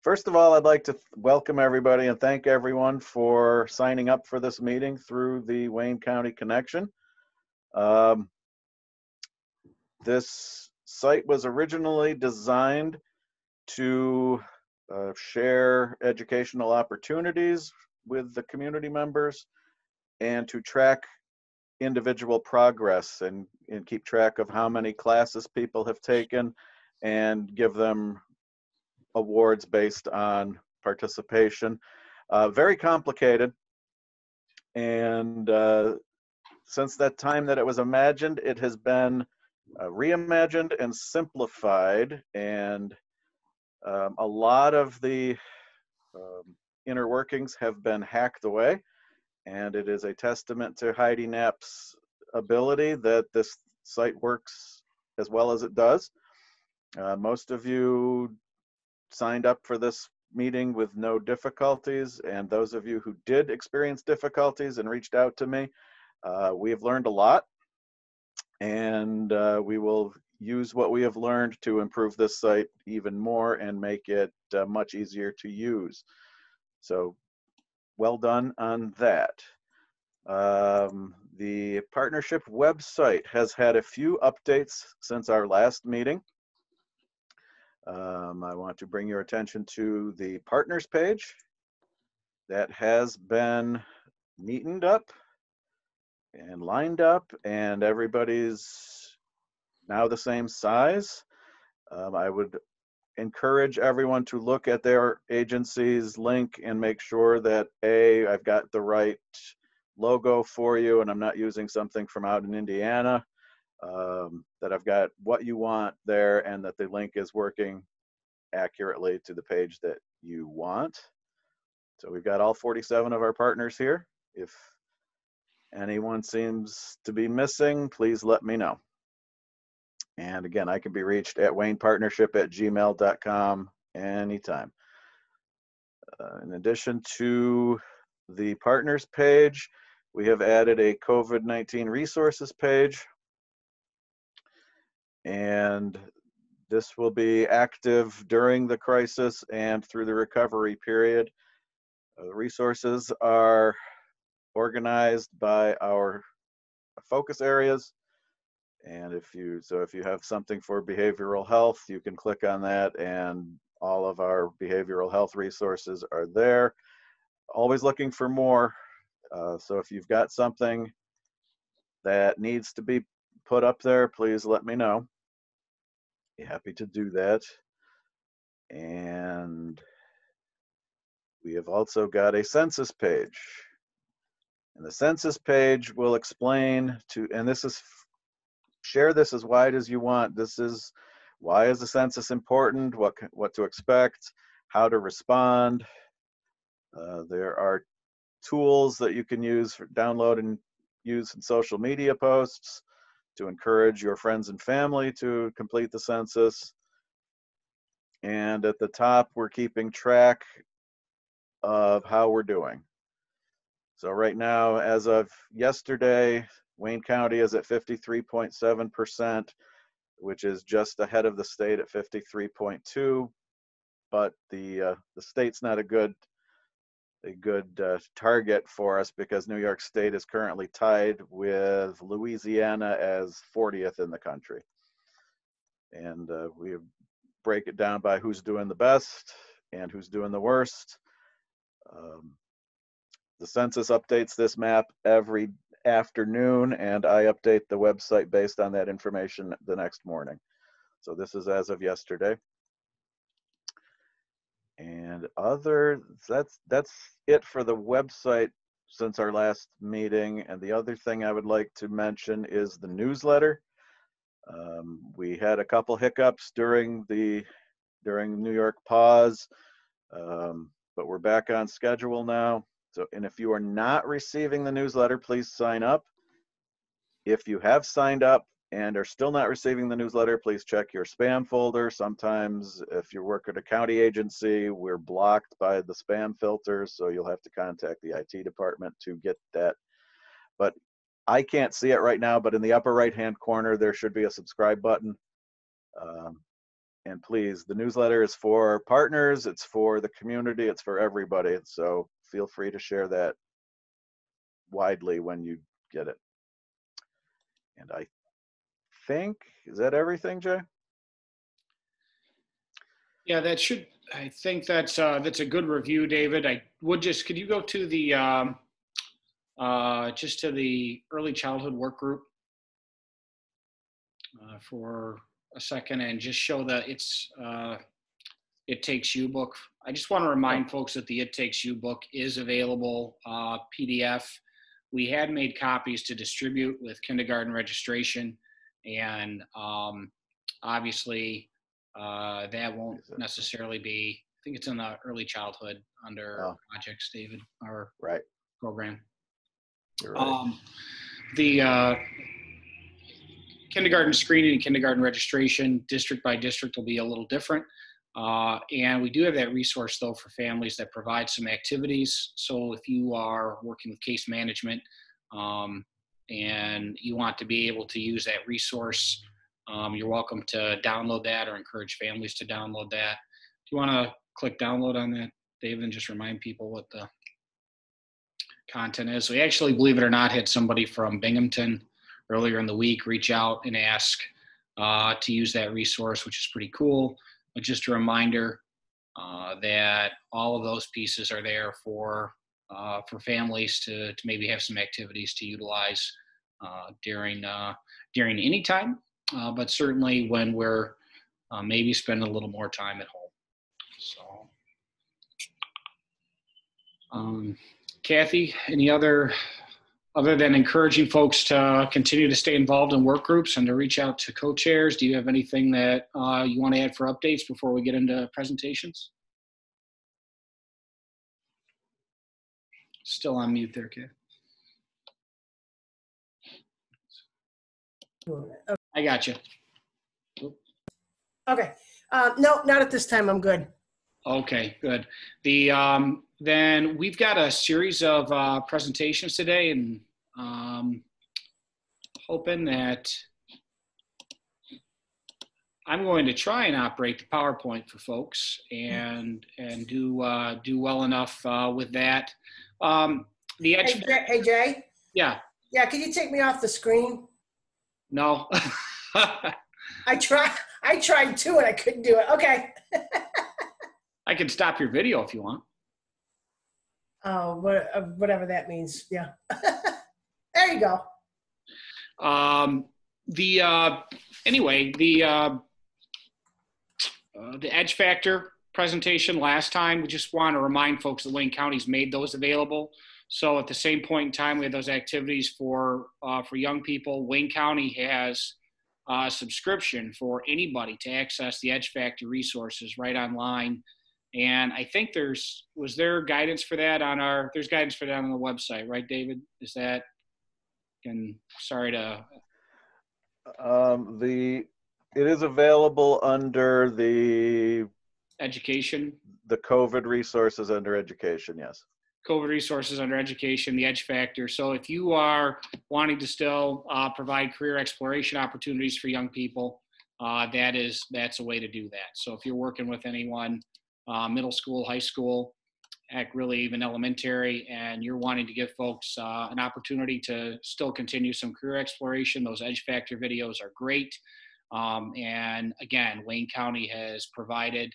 First of all, I'd like to welcome everybody and thank everyone for signing up for this meeting through the Wayne County Connection. Um, this site was originally designed to share educational opportunities with the community members and to track individual progress and keep track of how many classes people have taken and give them awards based on participation. Very complicated, and since that time that it was imagined, it has been reimagined and simplified, and a lot of the inner workings have been hacked away, and it is a testament to Heidi Knapp's ability that this site works as well as it does. Most of you signed up for this meeting with no difficulties, and those of you who did experience difficulties and reached out to me, we have learned a lot, and we will use what we have learned to improve this site even more and make it much easier to use. So well done on that. The partnership website has had a few updates since our last meeting. I want to bring your attention to the partners page that has been neatened up and lined up, and everybody's now the same size. I would encourage everyone to look at their agency's link and make sure that I've got the right logo for you and I'm not using something from out in Indiana. That I've got what you want there and that the link is working accurately to the page that you want. So we've got all 47 of our partners here. If anyone seems to be missing, please let me know. And again, I can be reached at waynepartnership@gmail.com anytime. In addition to the partners page, we have added a COVID-19 resources page. And this will be active during the crisis and through the recovery period. The resources are organized by our focus areas. And if you have something for behavioral health, you can click on that and all of our behavioral health resources are there. Always looking for more. So if you've got something that needs to be put up there, please let me know. Be happy to do that. And we have also got a census page. And the census page will explain to, and this is, share this as wide as you want. This is, why is the census important? What to expect? How to respond? There are tools that you can use for download and use in social media posts to encourage your friends and family to complete the census. And at the top, we're keeping track of how we're doing. So right now, as of yesterday, Wayne County is at 53.7%, which is just ahead of the state at 53.2%. But the state's not a good target for us because New York State is currently tied with Louisiana as 40th in the country. And we break it down by who's doing the best and who's doing the worst. The census updates this map every afternoon, and I update the website based on that information the next morning. So this is as of yesterday. And that's it for the website since our last meeting. And the other thing I would like to mention is the newsletter. We had a couple hiccups during the New York pause, but we're back on schedule now. So, and if you are not receiving the newsletter, please sign up. If you have signed up and are still not receiving the newsletter, please check your spam folder. Sometimes if you work at a county agency, we're blocked by the spam filters, so you'll have to contact the IT department to get that. But I can't see it right now, but in the upper right-hand corner, there should be a subscribe button. And please, the newsletter is for partners, it's for the community, it's for everybody. So feel free to share that widely when you get it. And I think, is that everything, Jay? Yeah, I think that's a good review, David. I would could you go to the, just to the early childhood work group for a second and just show that It Takes You book. I just want to remind folks that the It Takes You book is available PDF. We had made copies to distribute with kindergarten registration, and obviously that won't necessarily be, I think it's in the early childhood under projects, David, our program. You're right. The kindergarten screening and kindergarten registration, district by district, will be a little different. And we do have that resource, though, for families that provide some activities. So if you are working with case management and you want to be able to use that resource, you're welcome to download that or encourage families to download that. Do you want to click download on that, David, and just remind people what the content is? We actually, believe it or not, had somebody from Binghamton earlier in the week reach out and ask to use that resource, which is pretty cool. But just a reminder that all of those pieces are there for families to maybe have some activities to utilize during any time, but certainly when we're maybe spending a little more time at home. So, Kathy, any other than encouraging folks to continue to stay involved in work groups and to reach out to co-chairs, do you have anything that you want to add for updates before we get into presentations? Still on mute there, Kathy. I got you. Okay. No, not at this time. I'm good. Okay, good. Then we've got a series of presentations today, and hoping that I'm going to try and operate the PowerPoint for folks and do well enough with that. Hey, Jay? Yeah. Yeah, can you take me off the screen? No. I tried too, and I couldn't do it. Okay. I can stop your video if you want. Oh, whatever that means. Yeah. There you go. Anyway, the Edge Factor presentation last time, we just want to remind folks that Wayne County's made those available. So at the same point in time, we had those activities for young people. Wayne County has a subscription for anybody to access the Edge Factor resources right online. And I think there's guidance for that there's guidance for that on the website, right, David? Is that, sorry to. It is available under the Education. The COVID resources under education, yes. COVID resources under education, the Edge Factor. So if you are wanting to still provide career exploration opportunities for young people, that's a way to do that. So if you're working with anyone, middle school, high school, heck, really even elementary, and you're wanting to give folks an opportunity to still continue some career exploration, those Edge Factor videos are great. And again, Wayne County has provided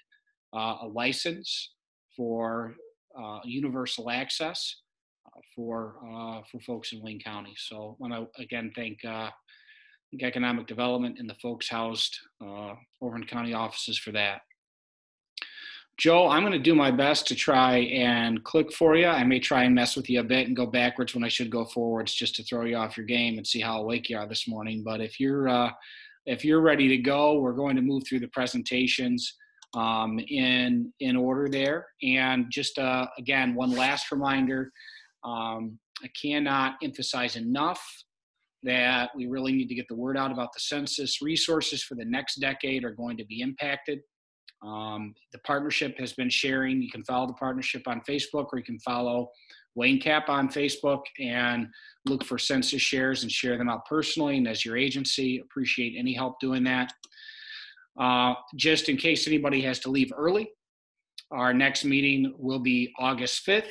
a license for universal access for folks in Wayne County. So I want to again thank Economic Development and the folks housed over in county offices for that. Joe, I'm going to do my best to try and click for you. I may try and mess with you a bit and go backwards when I should go forwards, just to throw you off your game and see how awake you are this morning. But if you're ready to go, we're going to move through the presentations in order there. And just again, one last reminder, I cannot emphasize enough that we really need to get the word out about the census. Resources for the next decade are going to be impacted. The partnership has been sharing. You can follow the partnership on Facebook, or you can follow Wayne Cap on Facebook and look for census shares and share them out personally. And as your agency, appreciate any help doing that. Just in case anybody has to leave early, our next meeting will be August 5th.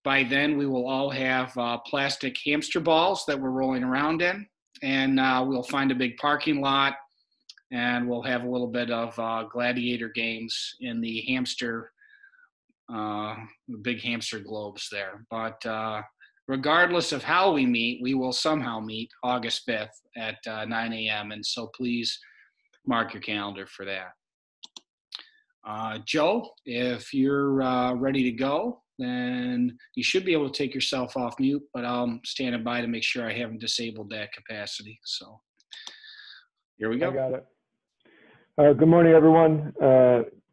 By then, we will all have plastic hamster balls that we're rolling around in, and we'll find a big parking lot, and we'll have a little bit of gladiator games in the big hamster globes there. But regardless of how we meet, we will somehow meet August 5th at 9 a.m. And so please mark your calendar for that. Joe, if you're ready to go, then you should be able to take yourself off mute, but I'm standing by to make sure I haven't disabled that capacity. So here we go. I got it. Good morning, everyone.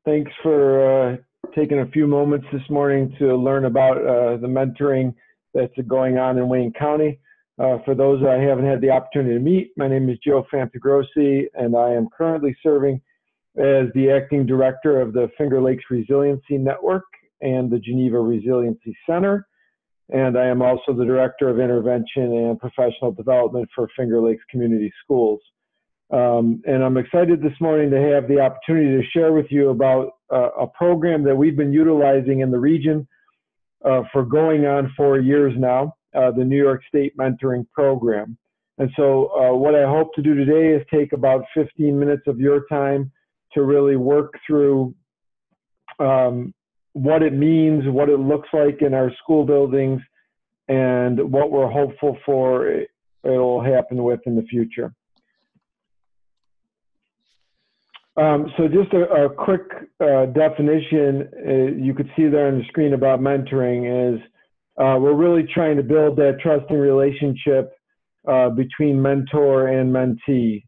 Thanks for taking a few moments this morning to learn about the mentoring that's going on in Wayne County. For those I haven't had the opportunity to meet, my name is Joe Fantagrossi, and I am currently serving as the acting director of the Finger Lakes Resiliency Network and the Geneva Resiliency Center. And I am also the director of intervention and professional development for Finger Lakes Community Schools. And I'm excited this morning to have the opportunity to share with you about a program that we've been utilizing in the region for going on 4 years now, the New York State Mentoring Program. And so what I hope to do today is take about 15 minutes of your time to really work through what it means, what it looks like in our school buildings, and what we're hopeful for it'll happen with in the future. So just a quick definition you could see there on the screen about mentoring is we're really trying to build that trusting relationship between mentor and mentee.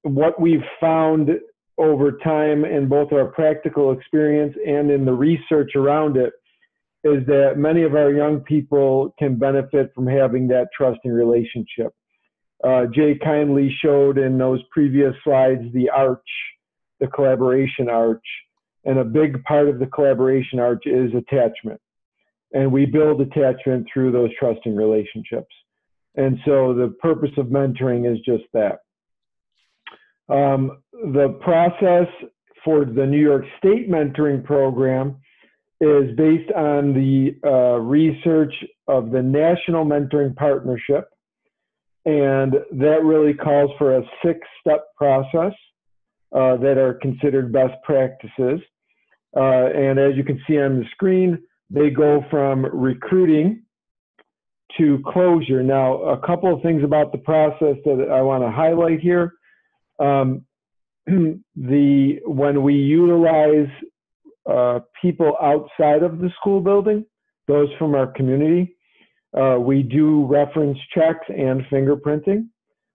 What we've found over time in both our practical experience and in the research around it is that many of our young people can benefit from having that trusting relationship. Jay kindly showed in those previous slides the arch, the collaboration arch, and a big part of the collaboration arch is attachment. And we build attachment through those trusting relationships. And so the purpose of mentoring is just that. The process for the New York State Mentoring Program is based on the research of the National Mentoring Partnership. And that really calls for a 6-step process that are considered best practices. And as you can see on the screen, they go from recruiting to closure. Now, a couple of things about the process that I want to highlight here. When we utilize people outside of the school building, those from our community, we do reference checks and fingerprinting.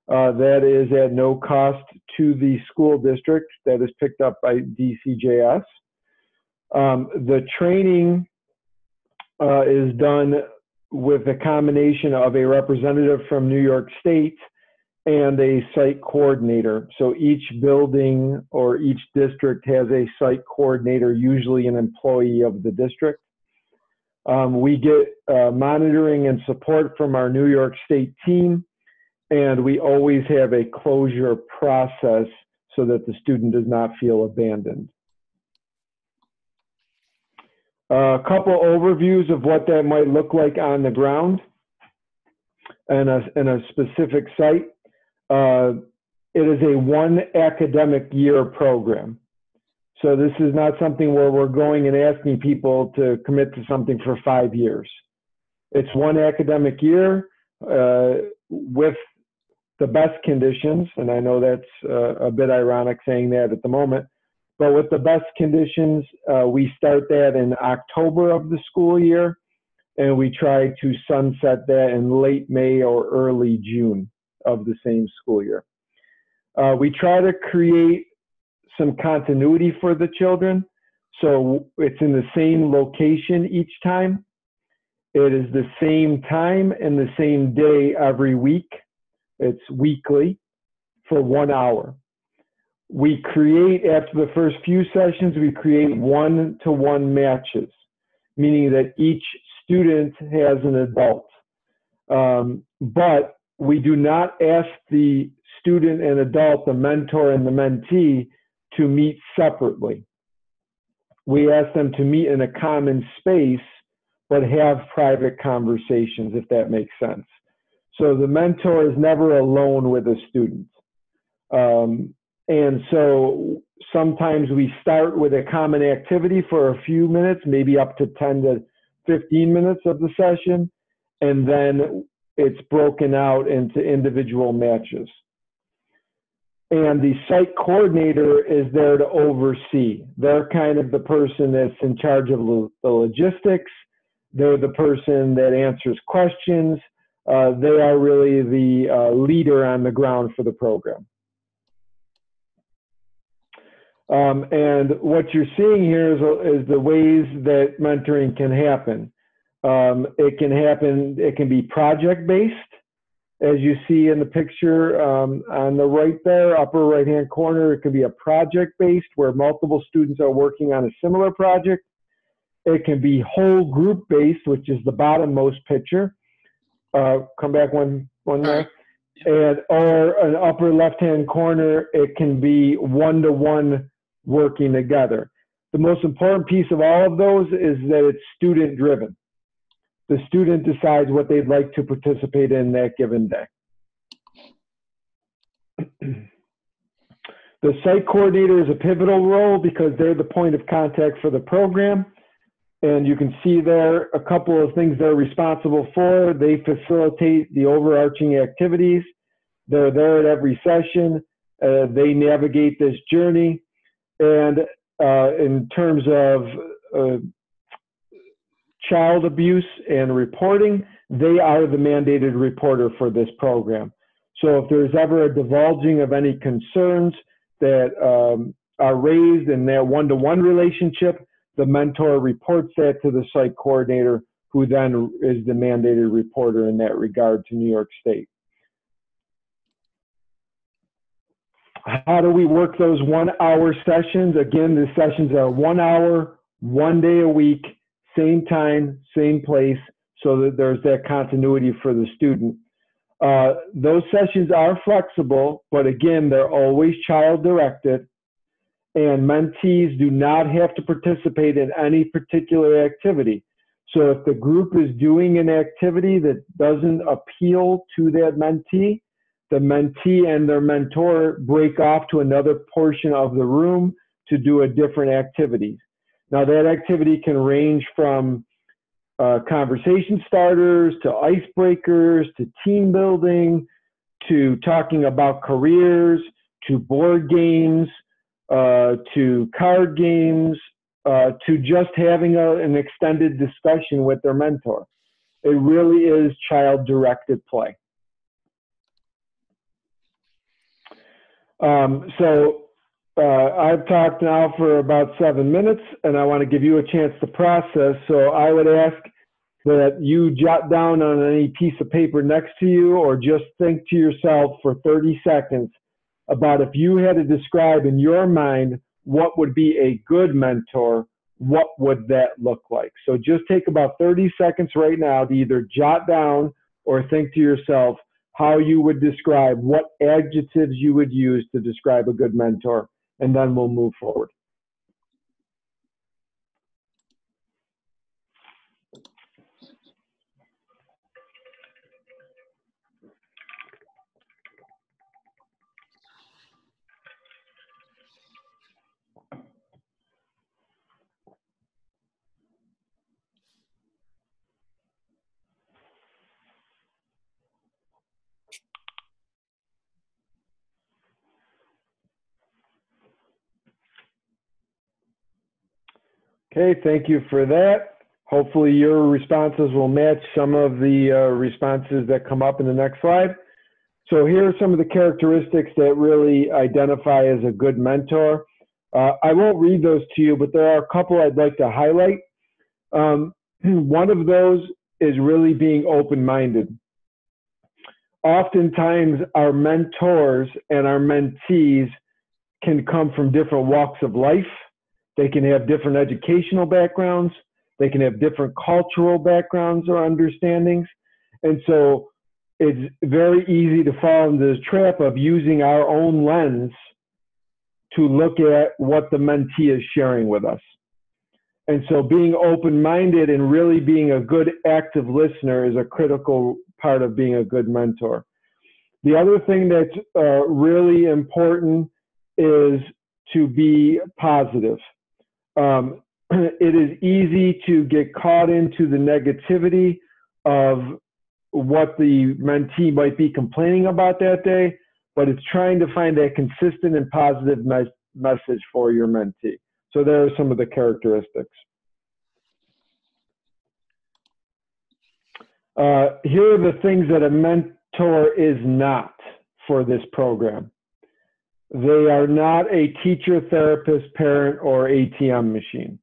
That is at no cost to the school district. That is picked up by DCJS. The training is done with a combination of a representative from New York State and a site coordinator. So each building or each district has a site coordinator, usually an employee of the district. We get monitoring and support from our New York State team, and we always have a closure process so that the student does not feel abandoned. A couple overviews of what that might look like on the ground in a specific site. It is a 1 academic year program. So this is not something where we're going and asking people to commit to something for 5 years. It's 1 academic year with the best conditions, and I know that's a bit ironic saying that at the moment, but with the best conditions, we start that in October of the school year, and we try to sunset that in late May or early June of the same school year. We try to create some continuity for the children. So it's in the same location each time. It is the same time and the same day every week. It's weekly for 1 hour. We create, after the first few sessions, we create 1-to-1 matches, meaning that each student has an adult. But we do not ask the student and adult, the mentor and the mentee, to meet separately. We ask them to meet in a common space, but have private conversations, if that makes sense. So the mentor is never alone with a student. And so sometimes we start with a common activity for a few minutes, maybe up to 10 to 15 minutes of the session, and then it's broken out into individual matches. And the site coordinator is there to oversee. They're kind of the person that's in charge of the logistics. They're the person that answers questions. They are really the leader on the ground for the program. And what you're seeing here is the ways that mentoring can happen. It can be project-based, as you see in the picture on the right there, upper right-hand corner. It can be a project-based where multiple students are working on a similar project. It can be whole group-based, which is the bottommost picture. Come back one there. And or an upper left-hand corner, it can be one-to-one working together. The most important piece of all of those is that it's student-driven. The student decides what they'd like to participate in that given day. The site coordinator is a pivotal role because they're the point of contact for the program. And you can see there a couple of things they're responsible for. They facilitate the overarching activities. They're there at every session. They navigate this journey. And in terms of child abuse and reporting, they are the mandated reporter for this program. So if there's ever a divulging of any concerns that are raised in that one-to-one relationship, the mentor reports that to the site coordinator, who then is the mandated reporter in that regard to New York State. How do we work those 1 hour sessions? Again, the sessions are 1 hour, 1 day a week, same time, same place, so that there's that continuity for the student. Those sessions are flexible, but again, they're always child-directed, and mentees do not have to participate in any particular activity. So if the group is doing an activity that doesn't appeal to that mentee, the mentee and their mentor break off to another portion of the room to do a different activity. Now that activity can range from conversation starters to icebreakers to team building to talking about careers to board games to card games to just having an extended discussion with their mentor. It really is child-directed play. I've talked now for about 7 minutes, and I want to give you a chance to process. So I would ask that you jot down on any piece of paper next to you, or just think to yourself for 30 seconds about, if you had to describe in your mind what would be a good mentor, what would that look like? So just take about 30 seconds right now to either jot down or think to yourself how you would describe, what adjectives you would use to describe a good mentor, and then we'll move forward. Okay, thank you for that. Hopefully your responses will match some of the responses that come up in the next slide. So here are some of the characteristics that really identify as a good mentor. I won't read those to you, but there are a couple I'd like to highlight. One of those is really being open-minded. Oftentimes our mentors and our mentees can come from different walks of life. They can have different educational backgrounds. They can have different cultural backgrounds or understandings. And so it's very easy to fall into this trap of using our own lens to look at what the mentee is sharing with us. And so being open-minded and really being a good active listener is a critical part of being a good mentor. The other thing that's really important is to be positive. It is easy to get caught into the negativity of what the mentee might be complaining about that day, but it's trying to find that consistent and positive message for your mentee. So there are some of the characteristics. Here are the things that a mentor is not for this program. They are not a teacher, therapist, parent, or ATM machine.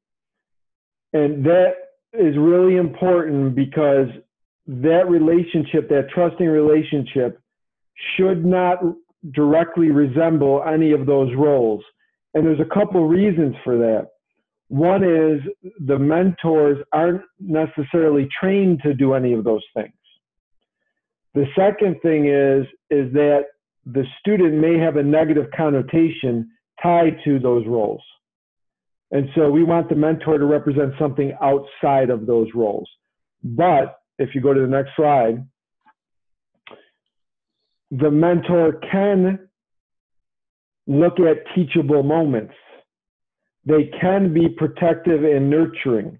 And that is really important because that relationship, that trusting relationship, should not directly resemble any of those roles. And there's a couple reasons for that. One is the mentors aren't necessarily trained to do any of those things. The second thing is that the student may have a negative connotation tied to those roles. And so we want the mentor to represent something outside of those roles. But if you go to the next slide, the mentor can look at teachable moments. They can be protective and nurturing.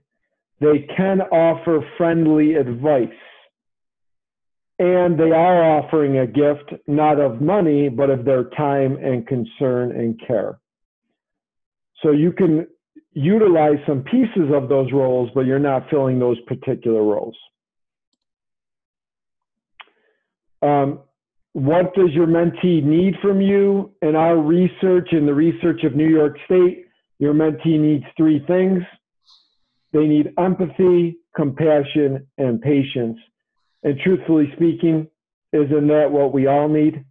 They can offer friendly advice. And they are offering a gift, not of money, but of their time and concern and care. So you can utilize some pieces of those roles, but you're not filling those particular roles. What does your mentee need from you? In our research, in the research of New York State, your mentee needs 3 things. They need empathy, compassion, and patience. And truthfully speaking, isn't that what we all need?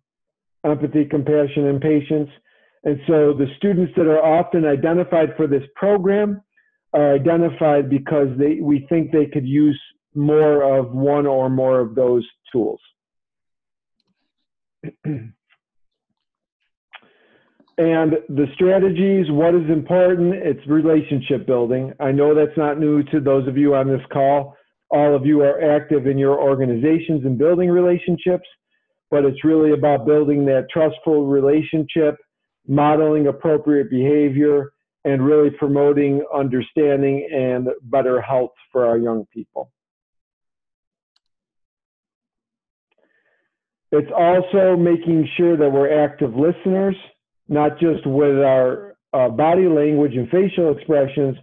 Empathy, compassion, and patience. And so the students that are often identified for this program are identified because we think they could use more of one or more of those tools. And the strategies, what is important? It's relationship building. I know that's not new to those of you on this call. All of you are active in your organizations and building relationships, but it's really about building that trustful relationship, modeling appropriate behavior, and really promoting understanding and better health for our young people. It's also making sure that we're active listeners, not just with our body language and facial expressions,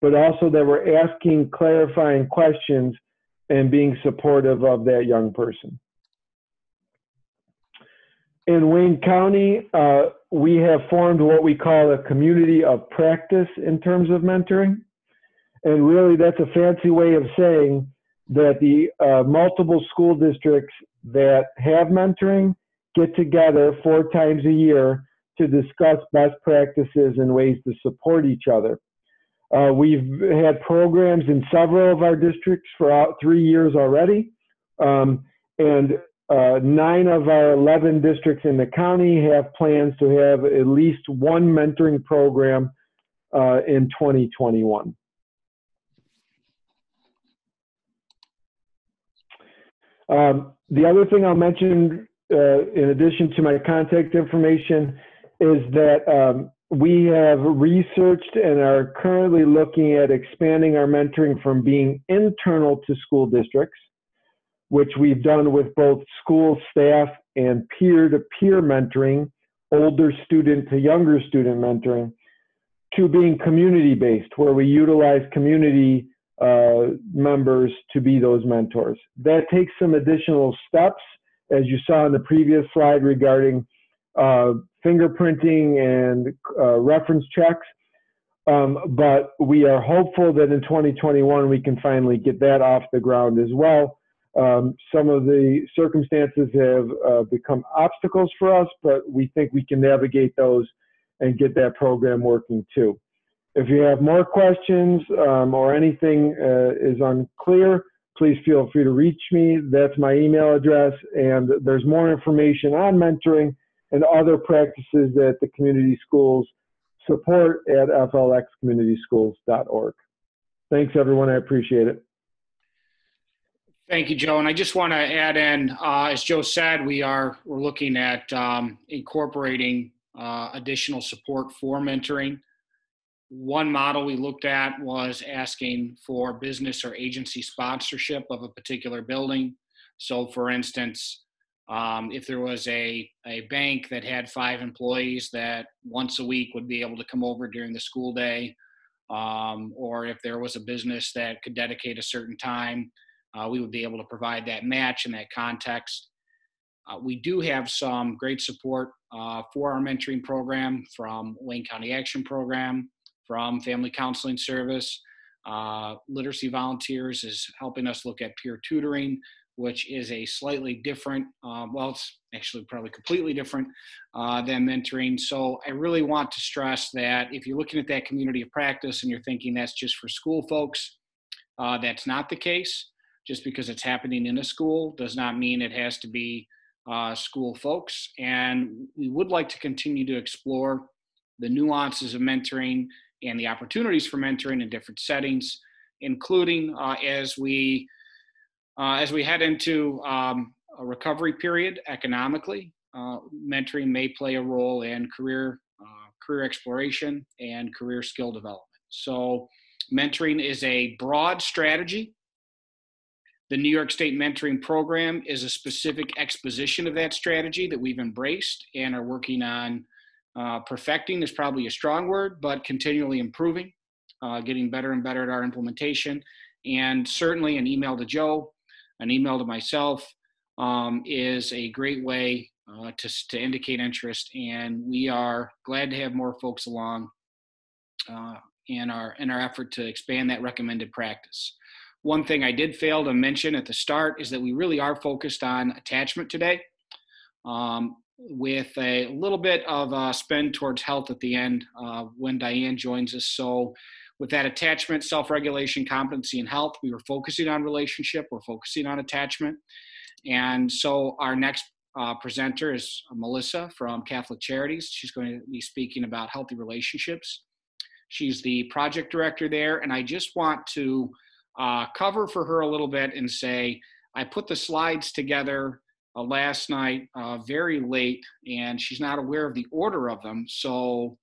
but also that we're asking clarifying questions and being supportive of that young person. In Wayne County, we have formed what we call a community of practice in terms of mentoring. And really that's a fancy way of saying that the multiple school districts that have mentoring get together 4 times a year to discuss best practices and ways to support each other. We've had programs in several of our districts for 3 years already. And 9 of our 11 districts in the county have plans to have at least one mentoring program in 2021. The other thing I'll mention, in addition to my contact information, is that we have researched and are currently looking at expanding our mentoring from being internal to school districts, which we've done with both school staff and peer-to-peer mentoring, older student to younger student mentoring, to being community-based, where we utilize community members to be those mentors. That takes some additional steps, as you saw in the previous slide regarding fingerprinting and reference checks. But we are hopeful that in 2021 we can finally get that off the ground as well. Some of the circumstances have become obstacles for us, but we think we can navigate those and get that program working too. If you have more questions or anything is unclear, please feel free to reach me. That's my email address. And there's more information on mentoring and other practices that the community schools support at flxcommunityschools.org. Thanks, everyone. I appreciate it. Thank you, Joe. And I just want to add in, as Joe said, we're looking at incorporating additional support for mentoring. One model we looked at was asking for business or agency sponsorship of a particular building. So for instance, if there was a bank that had 5 employees that once a week would be able to come over during the school day, or if there was a business that could dedicate a certain time, we would be able to provide that match in that context. We do have some great support for our mentoring program from Wayne County Action Program, from Family Counseling Service. Literacy Volunteers is helping us look at peer tutoring, which is a slightly different, well, it's actually probably completely different than mentoring. So I really want to stress that if you're looking at that community of practice and you're thinking that's just for school folks, that's not the case. Just because it's happening in a school does not mean it has to be school folks. And we would like to continue to explore the nuances of mentoring and the opportunities for mentoring in different settings, including as we head into a recovery period economically. Mentoring may play a role in career exploration and career skill development. So mentoring is a broad strategy. The New York State Mentoring Program is a specific exposition of that strategy that we've embraced and are working on perfecting is probably a strong word, but continually improving, getting better and better at our implementation. And certainly an email to Joe, an email to myself is a great way to indicate interest. And we are glad to have more folks along in our effort to expand that recommended practice. One thing I did fail to mention at the start is that we really are focused on attachment today, with a little bit of a spin towards health at the end when Diane joins us. So with that attachment, self-regulation, competency, and health, we were focusing on relationship, we're focusing on attachment. And so our next presenter is Melissa from Catholic Charities. She's going to be speaking about healthy relationships. She's the project director there, and I just want to cover for her a little bit and say, I put the slides together last night very late, and she's not aware of the order of them. So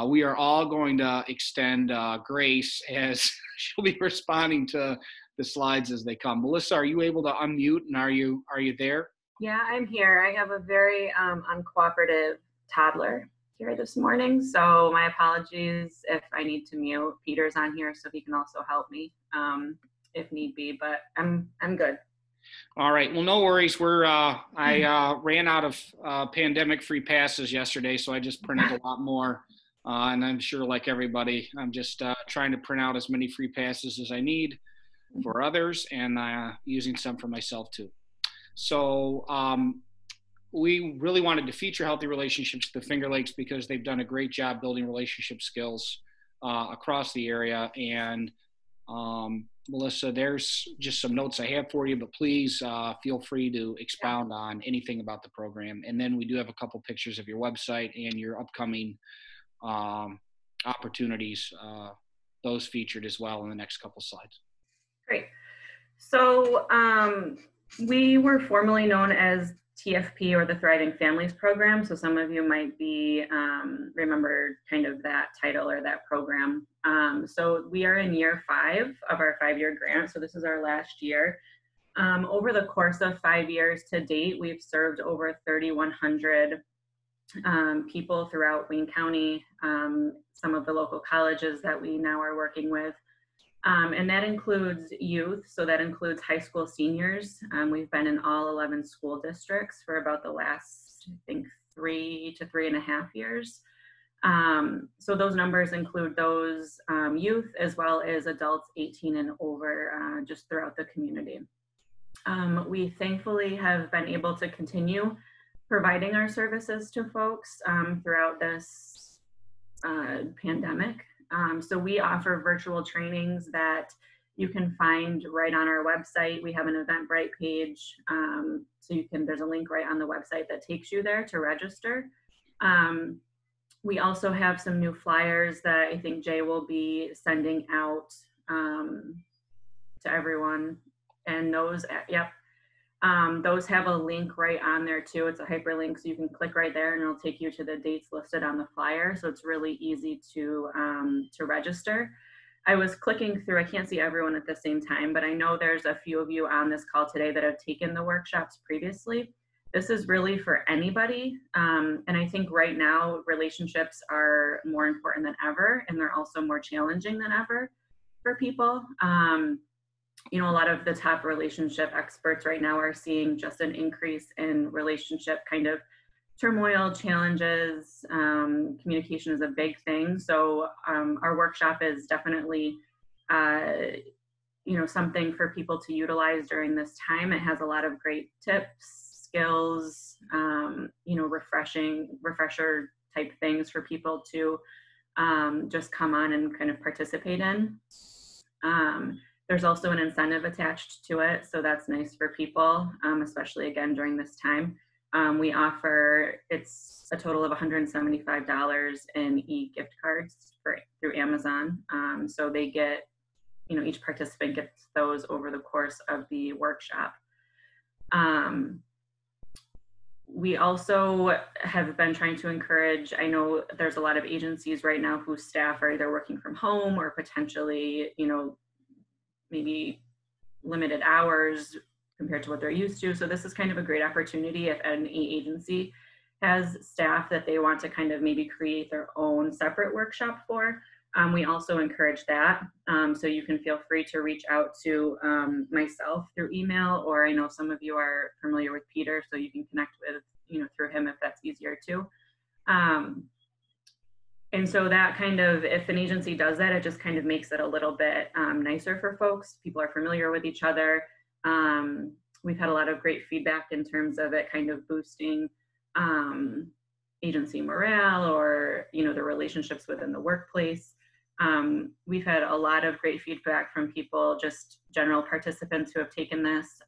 we are all going to extend grace as she'll be responding to the slides as they come. Melissa, are you able to unmute, and are you there? Yeah, I'm here. I have a very uncooperative toddler here this morning, so my apologies if I need to mute. Peter's on here, so he can also help me if need be, but I'm good. All right. Well, no worries. I ran out of pandemic free passes yesterday, so I just printed a lot more. And I'm sure, like everybody, I'm just trying to print out as many free passes as I need for others, and using some for myself too. So we really wanted to feature healthy relationships at the Finger Lakes because they've done a great job building relationship skills across the area. And Melissa, there's just some notes I have for you, but please feel free to expound on anything about the program. And then we do have a couple pictures of your website and your upcoming opportunities, those featured as well in the next couple slides. Great. So we were formerly known as TFP, or the Thriving Families Program. So some of you might be remember kind of that title or that program. So we are in year 5 of our 5-year grant. So this is our last year. Over the course of 5 years to date, we've served over 3,100 people throughout Wayne County, some of the local colleges that we now are working with. And that includes youth, so that includes high school seniors. We've been in all 11 school districts for about the last, I think, 3 to 3.5 years. So those numbers include those youth as well as adults 18 and over, just throughout the community. We thankfully have been able to continue providing our services to folks throughout this pandemic. So we offer virtual trainings that you can find right on our website. We have an Eventbrite page. So there's a link right on the website that takes you there to register. We also have some new flyers that I think Jay will be sending out to everyone. And those, those have a link right on there too. It's a hyperlink, so you can click right there and it'll take you to the dates listed on the flyer. So it's really easy to register. I was clicking through, I can't see everyone at the same time, but I know there's a few of you on this call today that have taken the workshops previously. This is really for anybody. And I think right now relationships are more important than ever, and they're also more challenging than ever for people. You know, a lot of the top relationship experts right now are seeing just an increase in relationship kind of turmoil, challenges. Communication is a big thing. So our workshop is definitely, you know, something for people to utilize during this time. It has a lot of great tips, skills, you know, refresher type things for people to just come on and kind of participate in. There's also an incentive attached to it, so that's nice for people, especially again during this time. We offer, it's a total of $175 in e-gift cards through Amazon. So they get, you know, each participant gets those over the course of the workshop. We also have been trying to encourage, I know there's a lot of agencies right now whose staff are either working from home or potentially, you know, maybe limited hours compared to what they're used to. So this is kind of a great opportunity if any agency has staff that they want to kind of maybe create their own separate workshop for. We also encourage that. So you can feel free to reach out to myself through email, or I know some of you are familiar with Peter, so you can connect with, you know, through him if that's easier too. And so that kind of, if an agency does that, it just kind of makes it a little bit nicer for folks. People are familiar with each other. We've had a lot of great feedback in terms of it kind of boosting agency morale, or, you know, the relationships within the workplace. We've had a lot of great feedback from people, just general participants who have taken this.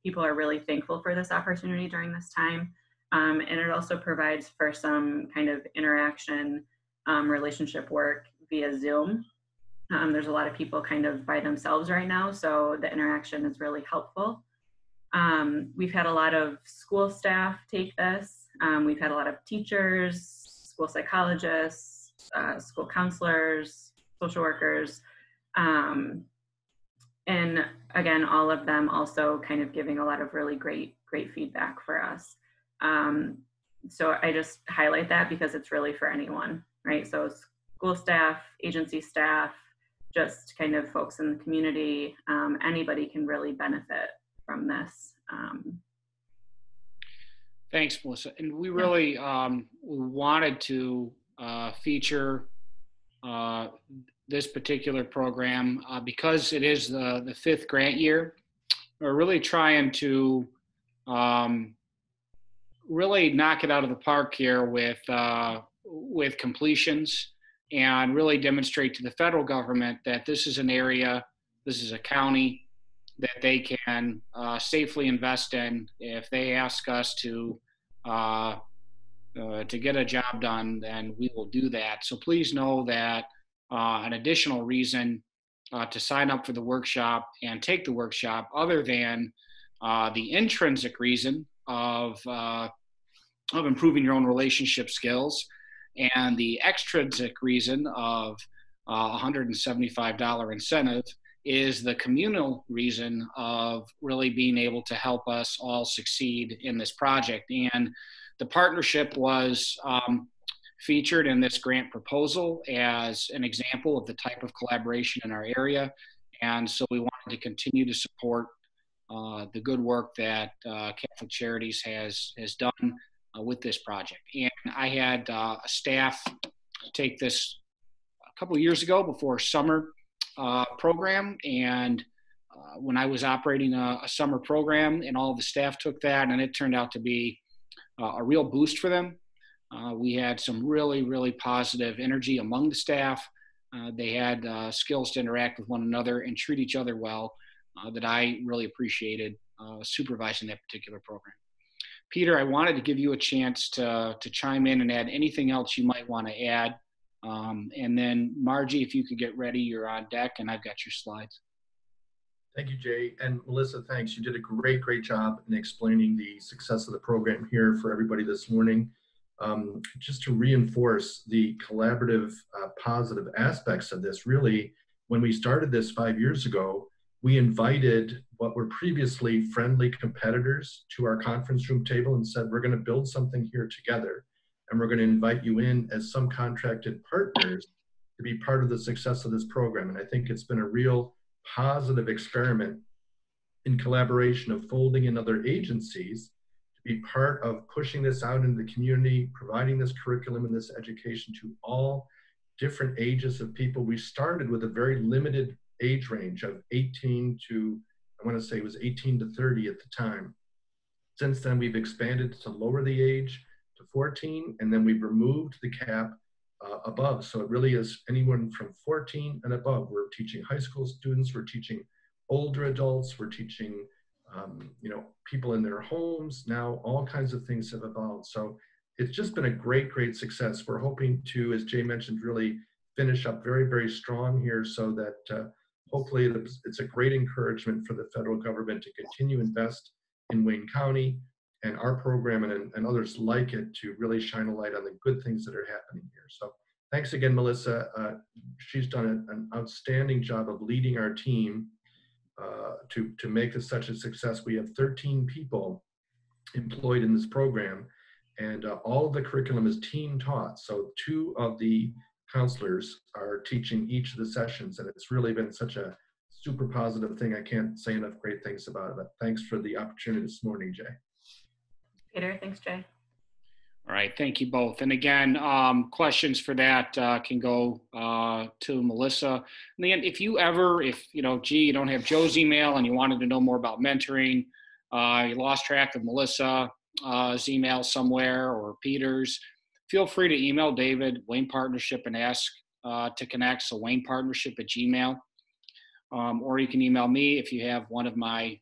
People are really thankful for this opportunity during this time. And it also provides for some kind of interaction, relationship work via Zoom. There's a lot of people kind of by themselves right now, so the interaction is really helpful. We've had a lot of school staff take this. We've had a lot of teachers, school psychologists, school counselors, social workers, and again, all of them also kind of giving a lot of really great feedback for us. So I just highlight that because it's really for anyone, right? So school staff, agency staff, just kind of folks in the community, anybody can really benefit from this. Thanks, Melissa. And we really wanted to feature this particular program because it is the fifth grant year. We're really trying to really knock it out of the park here with completions, and really demonstrate to the federal government that this is an area, this is a county that they can safely invest in. If they ask us to get a job done, then we will do that. So please know that an additional reason to sign up for the workshop and take the workshop, other than the intrinsic reason of improving your own relationship skills, and the extrinsic reason of $175 incentive, is the communal reason of really being able to help us all succeed in this project. And the partnership was featured in this grant proposal as an example of the type of collaboration in our area. And so we wanted to continue to support the good work that Catholic Charities has done with this project. And I had a staff take this a couple of years ago before summer program, and when I was operating a summer program, and all of the staff took that, and it turned out to be a real boost for them. We had some really, really positive energy among the staff. they had skills to interact with one another and treat each other well that I really appreciated supervising that particular program. Peter, I wanted to give you a chance to chime in and add anything else you might want to add. And then Margie, if you could get ready, you're on deck and I've got your slides. Thank you, Jay. And Melissa, thanks. You did a great job in explaining the success of the program here for everybody this morning. Just to reinforce the collaborative, positive aspects of this, really, when we started this 5 years ago, we invited what were previously friendly competitors to our conference room table and said, we're going to build something here together, and we're going to invite you in as some contracted partners to be part of the success of this program. And I think it's been a real positive experiment in collaboration of folding in other agencies to be part of pushing this out into the community, providing this curriculum and this education to all different ages of people. We started with a very limited age range of 18 to, I want to say it was 18 to 30 at the time. Since then, we've expanded to lower the age to 14, and then we've removed the cap above. So it really is anyone from 14 and above. We're teaching high school students, we're teaching older adults, we're teaching people in their homes. Now all kinds of things have evolved. So it's just been a great success. We're hoping to, as Jay mentioned, really finish up very strong here so that hopefully it's a great encouragement for the federal government to continue to invest in Wayne County and our program and others like it to really shine a light on the good things that are happening here. So thanks again, Melissa. She's done an outstanding job of leading our team to make this such a success. We have 13 people employed in this program, and all of the curriculum is team taught. So 2 of the counselors are teaching each of the sessions, and it's really been such a super positive thing. I can't say enough great things about it, but thanks for the opportunity this morning, Jay. Peter, thanks, Jay. All right, thank you both. And again, questions for that can go to Melissa. And again, if you you don't have Joe's email and you wanted to know more about mentoring, you lost track of Melissa's email somewhere or Peter's, feel free to email David, Wayne Partnership, and ask to connect, so waynepartnership@gmail. Or you can email me if you have one of my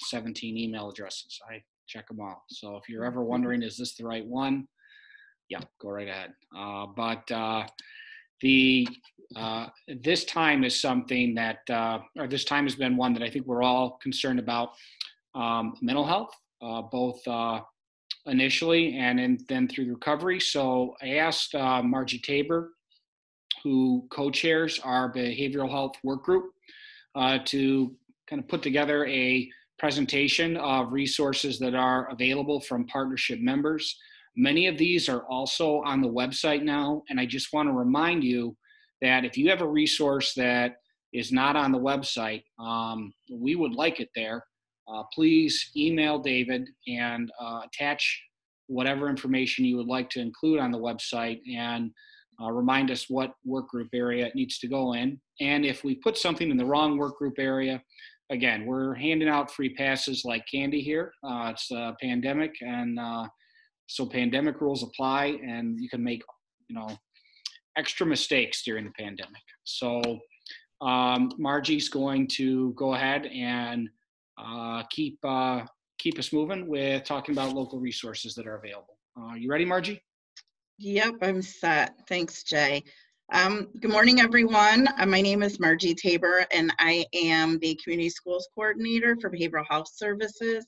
17 email addresses. I check them all. So if you're ever wondering, is this the right one? Yeah, go right ahead. This time is something that, or this time has been one that I think we're all concerned about, mental health, both initially and then through the recovery. So I asked Margie Tabor, who co-chairs our behavioral health work group, to kind of put together a presentation of resources that are available from partnership members. Many of these are also on the website now, and I just want to remind you that if you have a resource that is not on the website, we would like it there. Please email David and attach whatever information you would like to include on the website, and remind us what work group area it needs to go in. And if we put something in the wrong work group area, again, we're handing out free passes like candy here. It's a pandemic, and so pandemic rules apply, and you can make extra mistakes during the pandemic. So Margie's going to go ahead and keep us moving with talking about local resources that are available. You ready, Margie? Yep, I'm set. Thanks, Jay. Good morning, everyone. My name is Margie Tabor, and I am the Community Schools Coordinator for Behavioral Health Services.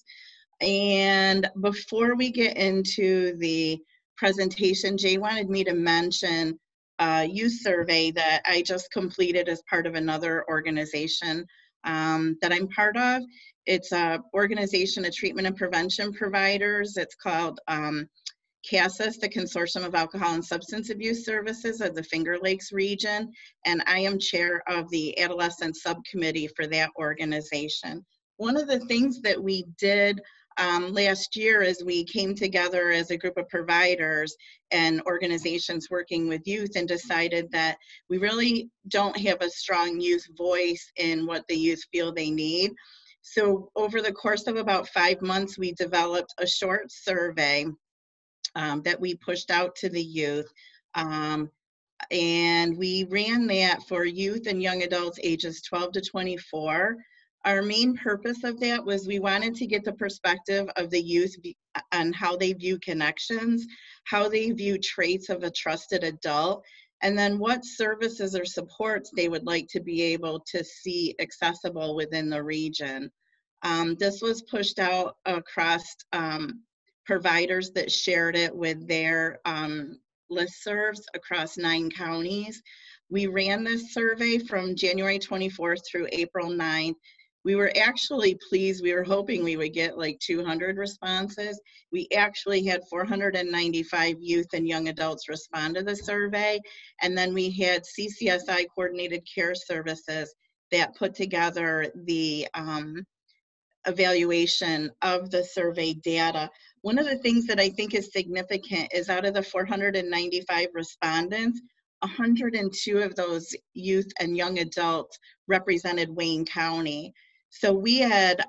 And before we get into the presentation, Jay wanted me to mention a youth survey that I just completed as part of another organization that I'm part of. It's an organization of treatment and prevention providers. It's called CASAS, the Consortium of Alcohol and Substance Abuse Services of the Finger Lakes region, and I am chair of the adolescent subcommittee for that organization. One of the things that we did last year is we came together as a group of providers and organizations working with youth and decided that we really don't have a strong youth voice in what the youth feel they need. So over the course of about 5 months, we developed a short survey that we pushed out to the youth. And we ran that for youth and young adults ages 12 to 24. Our main purpose of that was we wanted to get the perspective of the youth on how they view connections, how they view traits of a trusted adult, and then what services or supports they would like to be able to see accessible within the region. This was pushed out across providers that shared it with their listservs across 9 counties. We ran this survey from January 24th through April 9th. We were actually pleased. We were hoping we would get like 200 responses. We actually had 495 youth and young adults respond to the survey. And then we had CCSI Coordinated Care Services that put together the evaluation of the survey data. One of the things that I think is significant is out of the 495 respondents, 102 of those youth and young adults represented Wayne County. So we had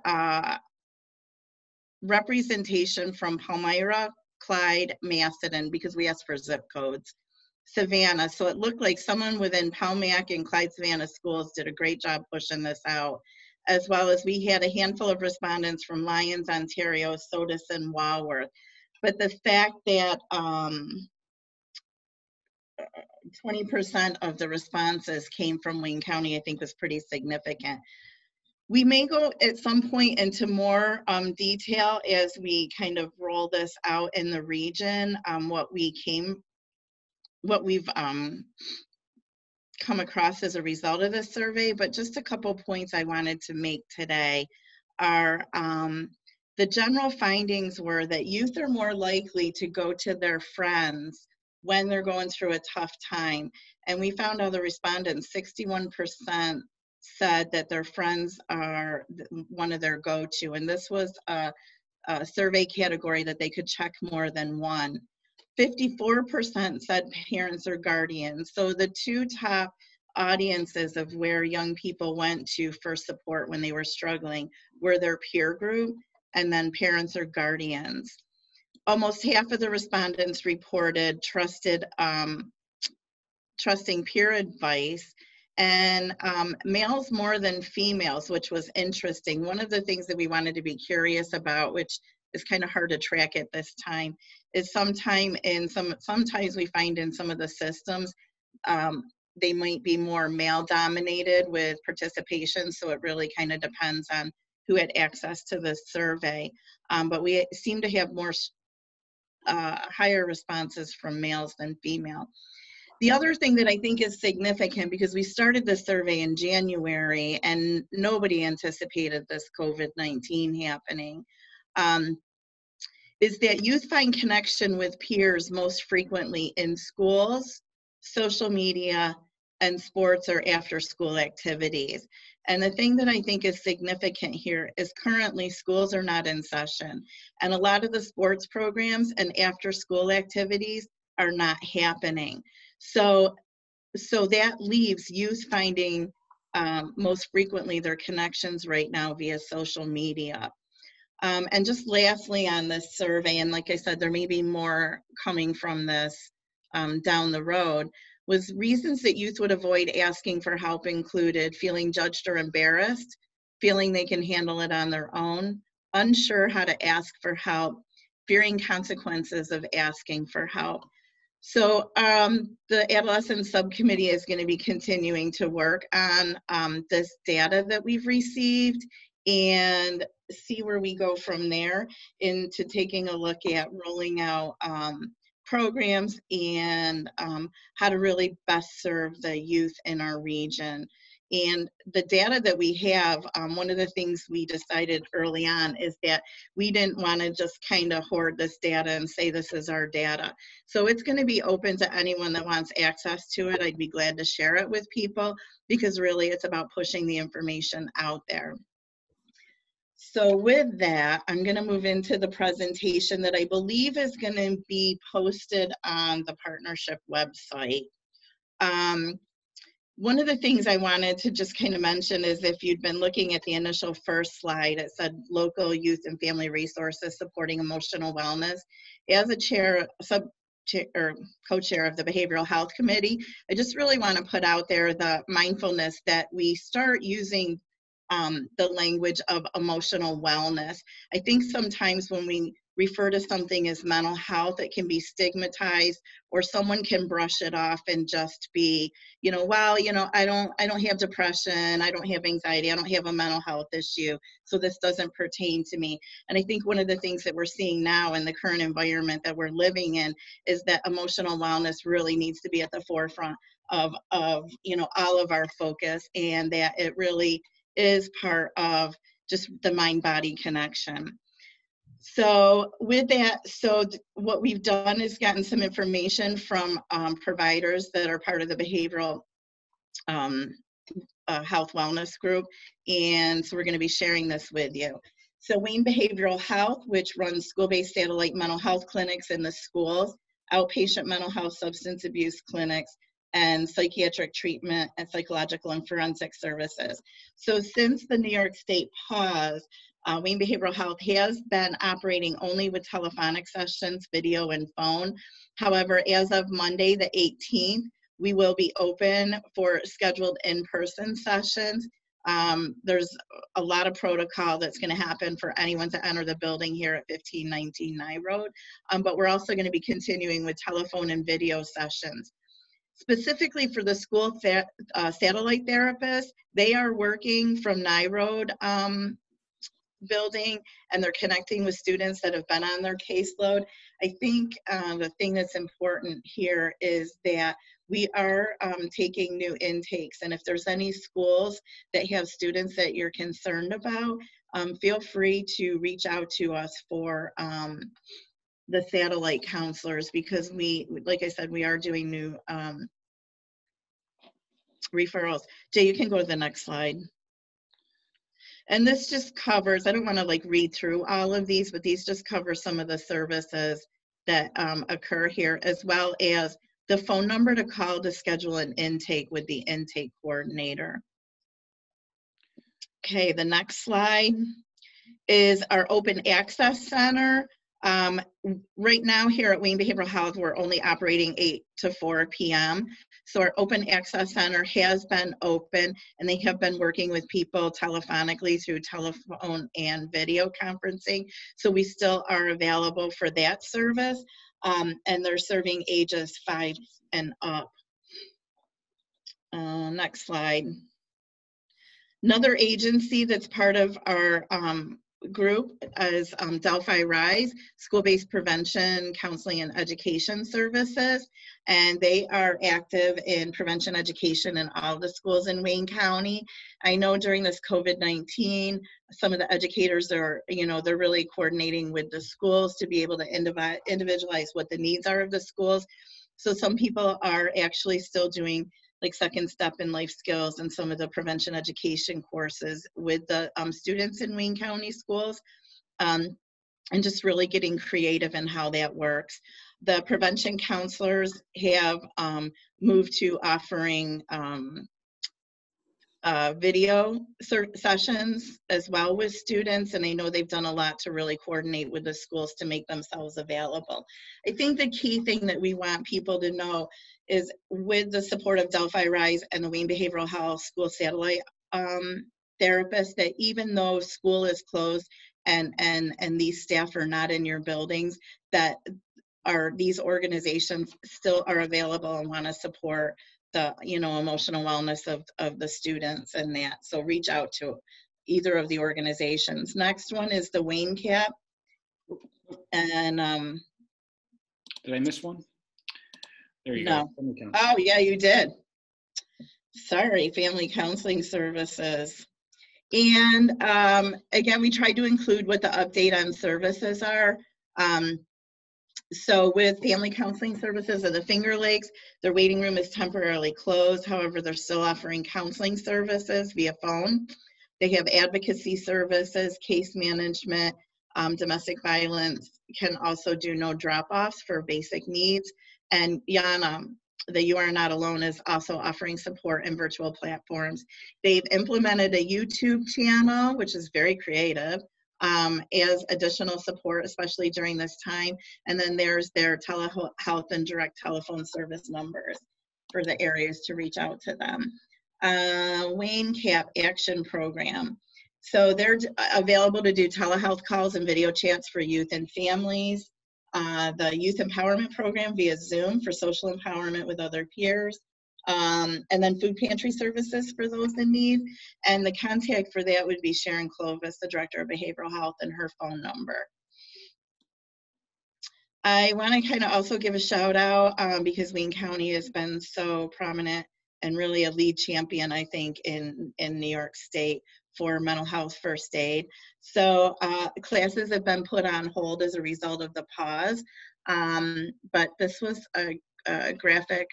representation from Palmyra, Clyde, Macedon, because we asked for zip codes, Savannah. So it looked like someone within Palmac and Clyde Savannah schools did a great job pushing this out, as well as we had a handful of respondents from Lyons, Ontario, Sodus, and Walworth. But the fact that 20% of the responses came from Wayne County, I think was pretty significant. We may go at some point into more detail as we kind of roll this out in the region, what we've come across as a result of this survey, but just a couple points I wanted to make today are the general findings were that youth are more likely to go to their friends when they're going through a tough time. And we found out the respondents, 61% said that their friends are one of their go-to. And this was a survey category that they could check more than one. 54% said parents or guardians. So the 2 top audiences of where young people went to for support when they were struggling were their peer group and then parents or guardians. Almost half of the respondents reported trusting peer advice, and males more than females, which was interesting. One of the things that we wanted to be curious about, which is kind of hard to track at this time, is sometimes we find in some of the systems, they might be more male dominated with participation. So it really kind of depends on who had access to this survey. But we seem to have more higher responses from males than female. The other thing that I think is significant, because we started this survey in January and nobody anticipated this COVID-19 happening, is that youth find connection with peers most frequently in schools, social media, and sports or after school activities. And the thing that I think is significant here is currently schools are not in session, and a lot of the sports programs and after school activities are not happening. So that leaves youth finding most frequently their connections right now via social media. And just lastly on this survey, and like I said, there may be more coming from this down the road, was reasons that youth would avoid asking for help included feeling judged or embarrassed, feeling they can handle it on their own, unsure how to ask for help, fearing consequences of asking for help. So the adolescent subcommittee is going to be continuing to work on this data that we've received and see where we go from there into taking a look at rolling out programs and how to really best serve the youth in our region. And the data that we have, one of the things we decided early on is that we didn't want to just kind of hoard this data and say this is our data. So it's going to be open to anyone that wants access to it. I'd be glad to share it with people because really it's about pushing the information out there. So with that, I'm going to move into the presentation that I believe is going to be posted on the partnership website. One of the things I wanted to just kind of mention is if you'd been looking at the initial first slide, it said local youth and family resources supporting emotional wellness. As a chair, co-chair of the Behavioral Health Committee, I just really want to put out there the mindfulness that we start using the language of emotional wellness. I think sometimes when we refer to something as mental health, it can be stigmatized, or someone can brush it off and just be, well, I don't have depression, I don't have anxiety, I don't have a mental health issue, so this doesn't pertain to me. And I think one of the things that we're seeing now in the current environment that we're living in is that emotional wellness really needs to be at the forefront of all of our focus, and that it really is part of just the mind-body connection. So with that, what we've done is gotten some information from providers that are part of the behavioral health wellness group, and so we're going to be sharing this with you. So Wayne Behavioral Health, which runs school-based satellite mental health clinics in the schools, outpatient mental health substance abuse clinics, and psychiatric treatment and psychological and forensic services. So since the New York State pause, Wayne Behavioral Health has been operating only with telephonic sessions, video, and phone. However, as of Monday, the 18th, we will be open for scheduled in-person sessions. There's a lot of protocol that's going to happen for anyone to enter the building here at 1519 Nye Road, but we're also going to be continuing with telephone and video sessions. Specifically for the school satellite therapists, they are working from Nye Road building, and they're connecting with students that have been on their caseload. I think the thing that's important here is that we are taking new intakes, and if there's any schools that have students that you're concerned about, feel free to reach out to us for the satellite counselors, because like I said, we are doing new referrals. Jay, you can go to the next slide. And this just covers, I don't want to read through all of these, but these just cover some of the services that occur here, as well as the phone number to call to schedule an intake with the intake coordinator. Okay, the next slide is our open access center. Right now here at Wayne Behavioral Health, we're only operating 8 to 4 p.m. So our open access center has been open, and they have been working with people telephonically through telephone and video conferencing. So we still are available for that service, and they're serving ages 5 and up. Next slide. Another agency that's part of our group is Delphi Rise, school-based prevention, counseling, and education services, and they are active in prevention education in all the schools in Wayne County. I know during this COVID-19, some of the educators are, they're really coordinating with the schools to be able to individualize what the needs are of the schools. So some people are actually still doing second step in life skills and some of the prevention education courses with the students in Wayne County schools, and just really getting creative in how that works. The prevention counselors have moved to offering video sessions as well with students, and I know they've done a lot to really coordinate with the schools to make themselves available. I think the key thing that we want people to know is, with the support of Delphi Rise and the Wayne Behavioral Health School Satellite therapists, that even though school is closed and these staff are not in your buildings, that these organizations still are available and want to support the emotional wellness of the students and that. So reach out to either of the organizations. Next one is the Wayne Cap. And did I miss one? There you go. Oh yeah, you did. Sorry, Family Counseling Services. And again, we tried to include what the update on services are. So with Family Counseling Services of the Finger Lakes, their waiting room is temporarily closed. However, they're still offering counseling services via phone. They have advocacy services, case management, domestic violence, can also do no drop-offs for basic needs. And Yana, the You Are Not Alone, is also offering support in virtual platforms. They've implemented a YouTube channel, which is very creative, as additional support, especially during this time. And then there's their telehealth and direct telephone service numbers for the areas to reach out to them. Wayne Cap Action Program. So they're available to do telehealth calls and video chats for youth and families. The Youth Empowerment Program via Zoom for social empowerment with other peers. And then food pantry services for those in need. And the contact for that would be Sharon Clovis, the Director of Behavioral Health, and her phone number. I want to kind of also give a shout out because Wayne County has been so prominent and really a lead champion, I think, in New York State for mental health first aid. So classes have been put on hold as a result of the pause, but this was a graphic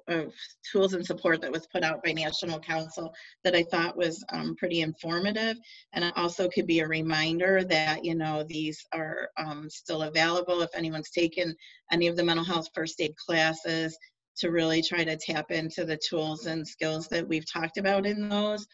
of tools and support that was put out by National Council that I thought was pretty informative, and it also could be a reminder that, you know, these are still available if anyone's taken any of the mental health first aid classes, to really try to tap into the tools and skills that we've talked about in those.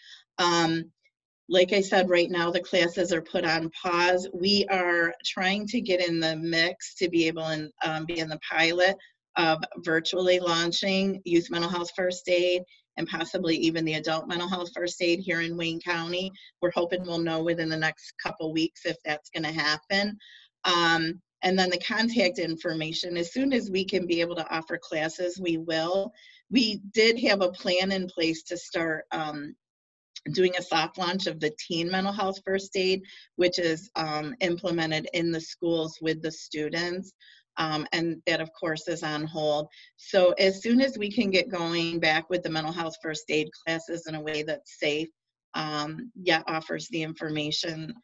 Like I said, right now the classes are put on pause. We are trying to get in the mix to be able to be in the pilot of virtually launching youth mental health first aid and possibly even the adult mental health first aid here in Wayne County. We're hoping we'll know within the next couple weeks if that's going to happen. And then the contact information, as soon as we can be able to offer classes, we will. We did have a plan in place to start doing a soft launch of the teen mental health first aid, which is implemented in the schools with the students. And that, of course, is on hold. So as soon as we can get going back with the mental health first aid classes in a way that's safe, yet offers the information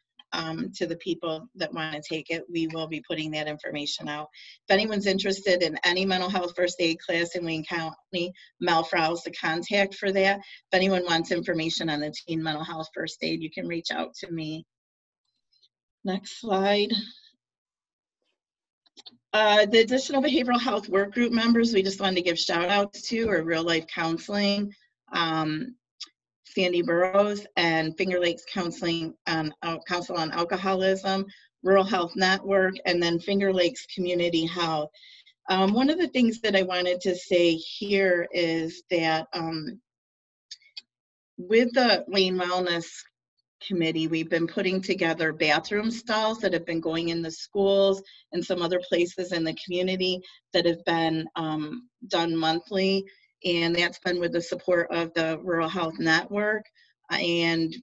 to the people that want to take it, we will be putting that information out. If anyone's interested in any mental health first aid class in Wayne County, Mel Frow's the contact for that. If anyone wants information on the teen mental health first aid, you can reach out to me. Next slide. The additional behavioral health work group members we just wanted to give shout outs to are Real Life Counseling, Sandy Burrows, and Finger Lakes Council on Alcoholism, Rural Health Network, and then Finger Lakes Community Health. One of the things that I wanted to say here is that with the Wayne Wellness Committee, we've been putting together bathroom stalls that have been going in the schools and some other places in the community that have been done monthly, and that's been with the support of the Rural Health Network. And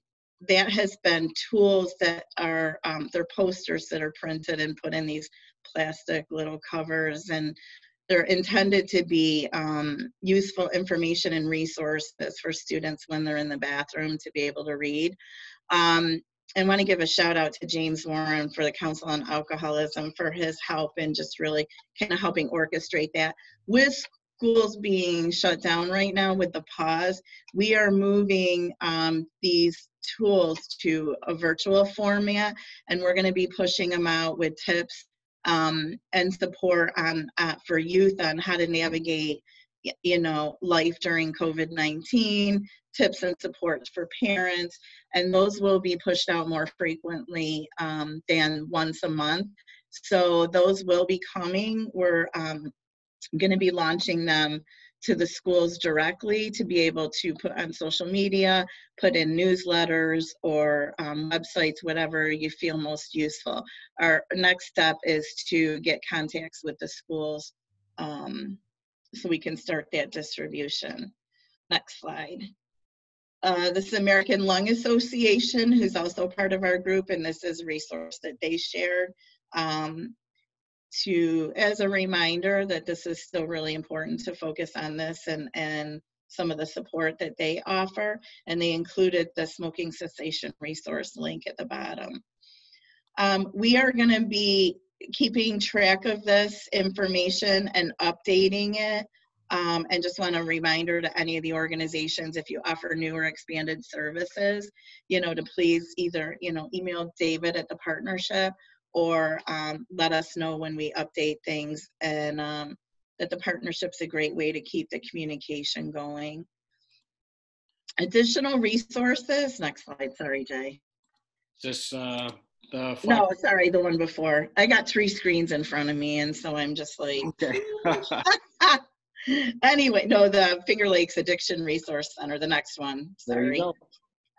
that has been tools that are they're posters that are printed and put in these plastic little covers, and they're intended to be useful information and resources for students when they're in the bathroom to be able to read. I want to give a shout out to James Warren for the Council on Alcoholism for his help in just really kind of helping orchestrate that. With schools being shut down right now with the pause, we are moving these tools to a virtual format, and we're going to be pushing them out with tips and support on for youth on how to navigate, you know, life during COVID-19, tips and supports for parents, and those will be pushed out more frequently than once a month. So those will be coming. We're going to be launching them to the schools directly to be able to put on social media, put in newsletters or websites, whatever you feel most useful. Our next step is to get contacts with the schools so we can start that distribution. Next slide. This is American Lung Association, who's also part of our group, and this is a resource that they shared as a reminder that this is still really important to focus on this and some of the support that they offer, and they included the smoking cessation resource link at the bottom. We are going to be keeping track of this information and updating it. And just want a reminder to any of the organizations, if you offer new or expanded services, you know, to please either, you know, email David at the partnership or let us know when we update things, and that the partnership's a great way to keep the communication going. Additional resources, next slide, sorry, Jay. This The No, sorry, the one before. I got 3 screens in front of me, and so I'm just like, Okay. anyway, no, the Finger Lakes Addiction Resource Center, the next one. There you Sorry. go.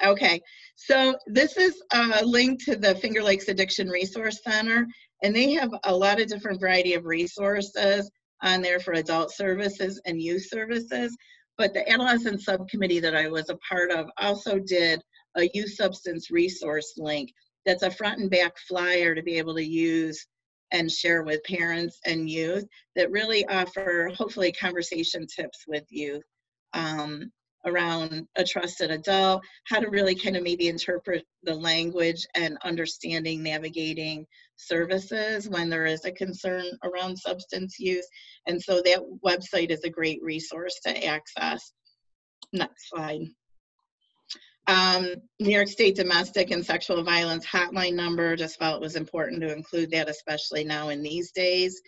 Okay, so this is a link to the Finger Lakes Addiction Resource Center, and they have a lot of different variety of resources on there for adult services and youth services. But the adolescent subcommittee that I was a part of also did a youth substance resource link that's a front and back flyer to be able to use and share with parents and youth that really offer hopefully conversation tips with youth around a trusted adult, how to really kind of maybe interpret the language and understanding navigating services when there is a concern around substance use. And so that website is a great resource to access. Next slide. New York State Domestic and Sexual Violence Hotline number, just felt it was important to include that, especially now in these days.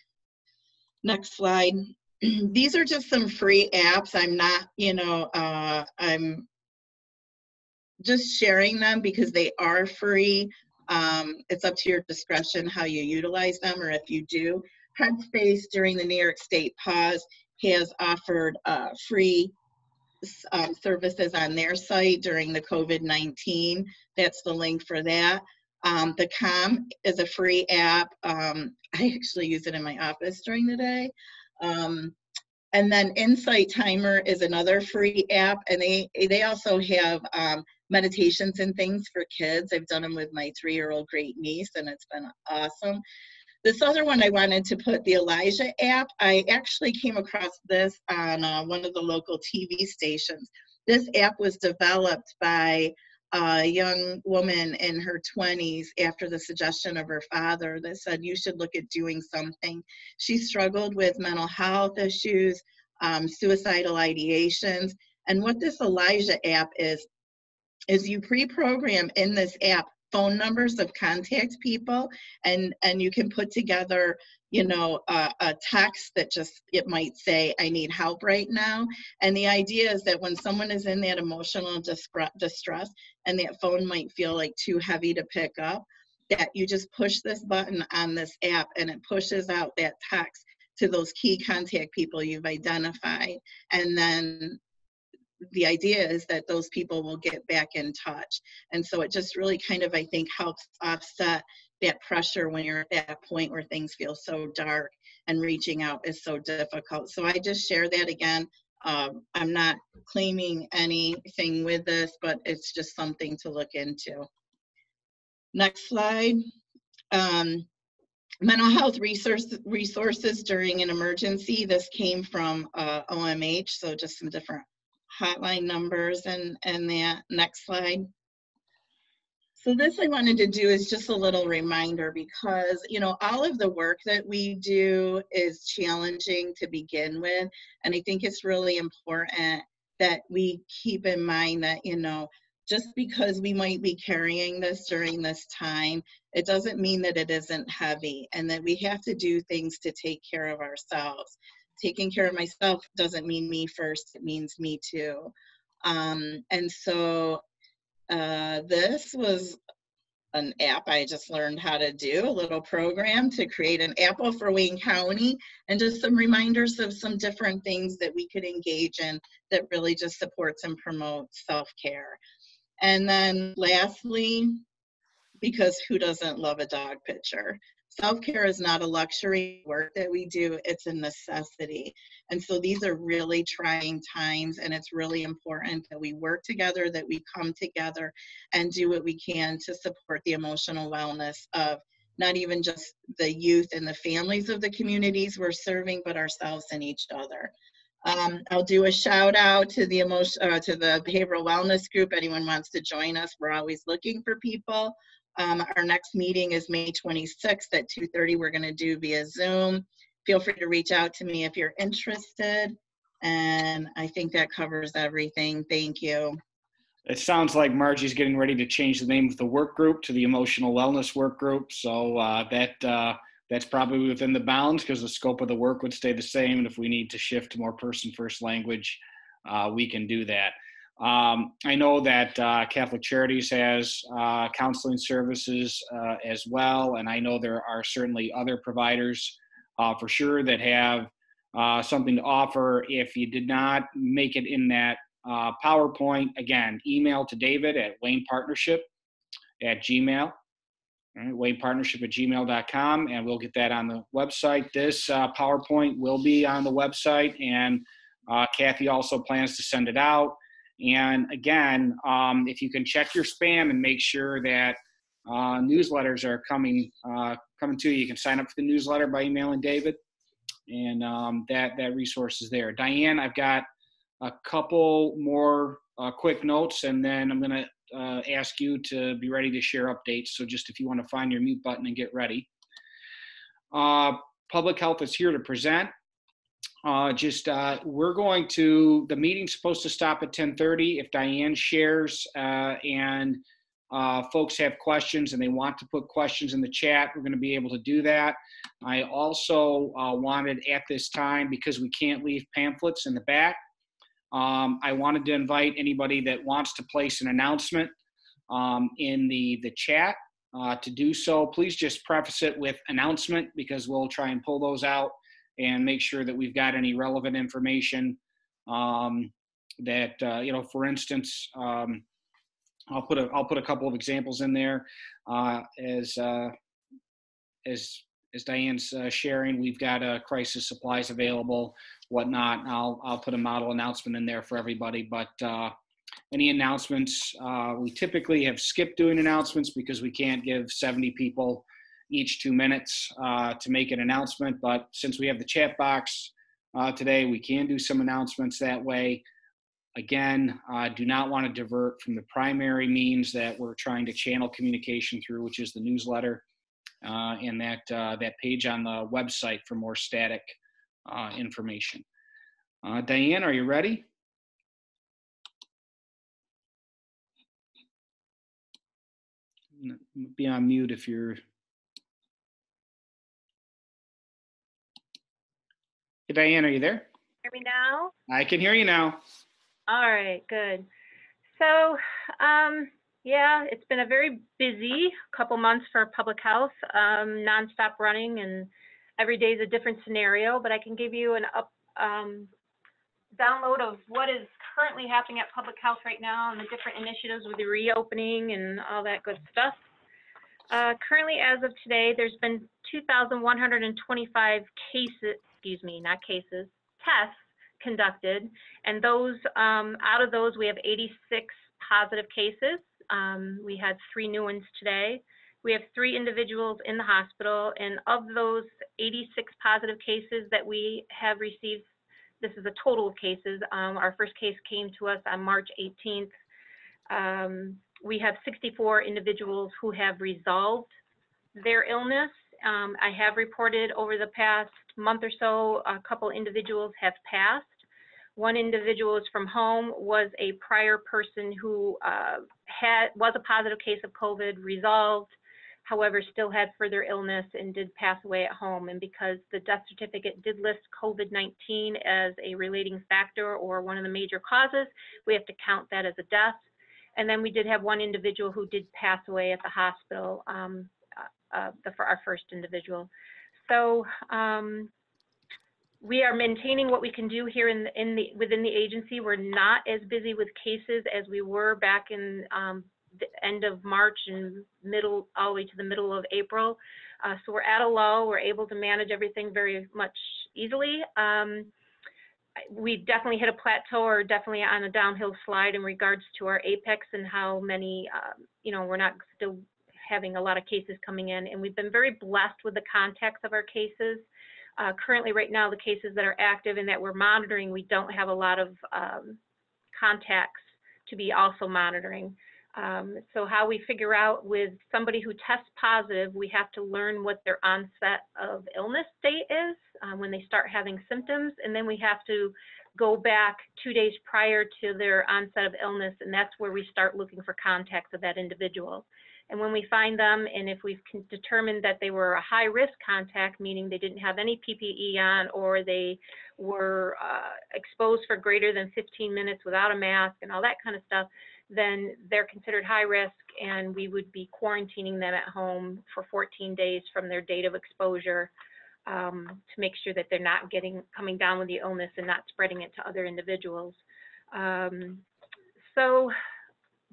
Next slide. These are just some free apps. I'm not, I'm just sharing them because they are free. It's up to your discretion how you utilize them, or if you do. Headspace during the New York State pause has offered free services on their site during the COVID-19. That's the link for that. The Calm is a free app. I actually use it in my office during the day. And then Insight Timer is another free app, and they also have meditations and things for kids. I've done them with my 3-year-old great niece, and it's been awesome. This other one I wanted to put, the Elijah app, I actually came across this on one of the local TV stations. This app was developed by a young woman in her 20s after the suggestion of her father that said, you should look at doing something. She struggled with mental health issues, suicidal ideations. And what this Elijah app is you pre-program in this app phone numbers of contact people, and you can put together, a text that just, it might say, I need help right now. And the idea is that when someone is in that emotional distress and that phone might feel like too heavy to pick up, that you just push this button on this app and it pushes out that text to those key contact people you've identified. And then the idea is that those people will get back in touch. And so it just really kind of, I think, helps offset that pressure when you're at that point where things feel so dark and reaching out is so difficult. So I just share that again. I'm not claiming anything with this, but it's just something to look into. Next slide. Mental health resources during an emergency. This came from OMH, so just some different hotline numbers and that. Next slide. So this I wanted to do is just a little reminder because, all of the work that we do is challenging to begin with. And I think it's really important that we keep in mind that, just because we might be carrying this during this time, it doesn't mean that it isn't heavy and that we have to do things to take care of ourselves. Taking care of myself doesn't mean me first, it means me too. And so this was an app I just learned how to do, a little program to create an apple for Wayne County, and just some reminders of some different things that we could engage in that really just supports and promotes self-care. And then lastly, because who doesn't love a dog picture? Self-care is not a luxury work that we do, it's a necessity. And so these are really trying times, and it's really important that we work together, that we come together and do what we can to support the emotional wellness of not even just the youth and the families of the communities we're serving, but ourselves and each other. I'll do a shout out to the behavioral wellness group. Anyone wants to join us, we're always looking for people. Our next meeting is May 26th at 2:30. We're going to do via Zoom. Feel free to reach out to me if you're interested. And I think that covers everything. Thank you. It sounds like Margie's getting ready to change the name of the work group to the Emotional Wellness Work Group. So that's probably within the bounds because the scope of the work would stay the same. And if we need to shift to more person-first language, we can do that. I know that Catholic Charities has counseling services as well, and I know there are certainly other providers for sure that have something to offer. If you did not make it in that PowerPoint, again, email to David at waynepartnership@gmail. waynepartnership@gmail.com, and we'll get that on the website. This PowerPoint will be on the website, and Kathy also plans to send it out. And again, if you can check your spam and make sure that newsletters are coming to you, you can sign up for the newsletter by emailing David, and that resource is there. Diane, I've got a couple more quick notes, and then I'm going to ask you to be ready to share updates. So just if you want to find your mute button and get ready. Public Health is here to present. The meeting's supposed to stop at 10:30. If Diane shares and folks have questions and they want to put questions in the chat, we're going to be able to do that. I also wanted at this time, because we can't leave pamphlets in the back, I wanted to invite anybody that wants to place an announcement in the chat to do so. Please just preface it with announcement, because we'll try and pull those out and make sure that we've got any relevant information that, for instance, I'll put a couple of examples in there as Diane's sharing. We've got crisis supplies available, whatnot. I'll put a model announcement in there for everybody. But any announcements, we typically have skipped doing announcements because we can't give 70 people each 2 minutes to make an announcement. But since we have the chat box today, we can do some announcements that way. Again, do not want to divert from the primary means that we're trying to channel communication through, which is the newsletter and that page on the website for more static information. Diane, are you ready? Be on mute if you're. Hey, Diane, are you there? Hear me now? I can hear you now. All right, good. So, yeah, it's been a very busy couple months for public health, nonstop running, and every day is a different scenario, but I can give you an download of what is currently happening at public health right now and the different initiatives with the reopening and all that good stuff. Currently, as of today, there's been 2,125 cases, tests conducted, and those, out of those, we have 86 positive cases. We had 3 new ones today. We have 3 individuals in the hospital, and of those 86 positive cases that we have received, this is a total of cases. Our first case came to us on March 18th. We have 64 individuals who have resolved their illness. I have reported over the past month or so, a couple individuals have passed. One individual is from home, was a prior person who was a positive case of COVID, resolved, however, still had further illness and did pass away at home. And because the death certificate did list COVID-19 as a relating factor or one of the major causes, we have to count that as a death. And then we did have one individual who did pass away at the hospital, for our first individual. So we are maintaining what we can do here within the agency. We're not as busy with cases as we were back in the end of March and all the way to the middle of April. So we're at a low. We're able to manage everything very much easily. We definitely hit a plateau, or definitely on a downhill slide in regards to our apex and how many, we're not still having a lot of cases coming in, and we've been very blessed with the context of our cases. Currently, right now, the cases that are active and that we're monitoring, we don't have a lot of contacts to be also monitoring. So how we figure out with somebody who tests positive, we have to learn what their onset of illness date is when they start having symptoms, and then we have to go back 2 days prior to their onset of illness, and that's where we start looking for contacts of that individual. And when we find them, and if we've determined that they were a high-risk contact, meaning they didn't have any PPE on, or they were exposed for greater than 15 minutes without a mask and all that kind of stuff, then they're considered high risk, and we would be quarantining them at home for 14 days from their date of exposure to make sure that they're not coming down with the illness and not spreading it to other individuals. So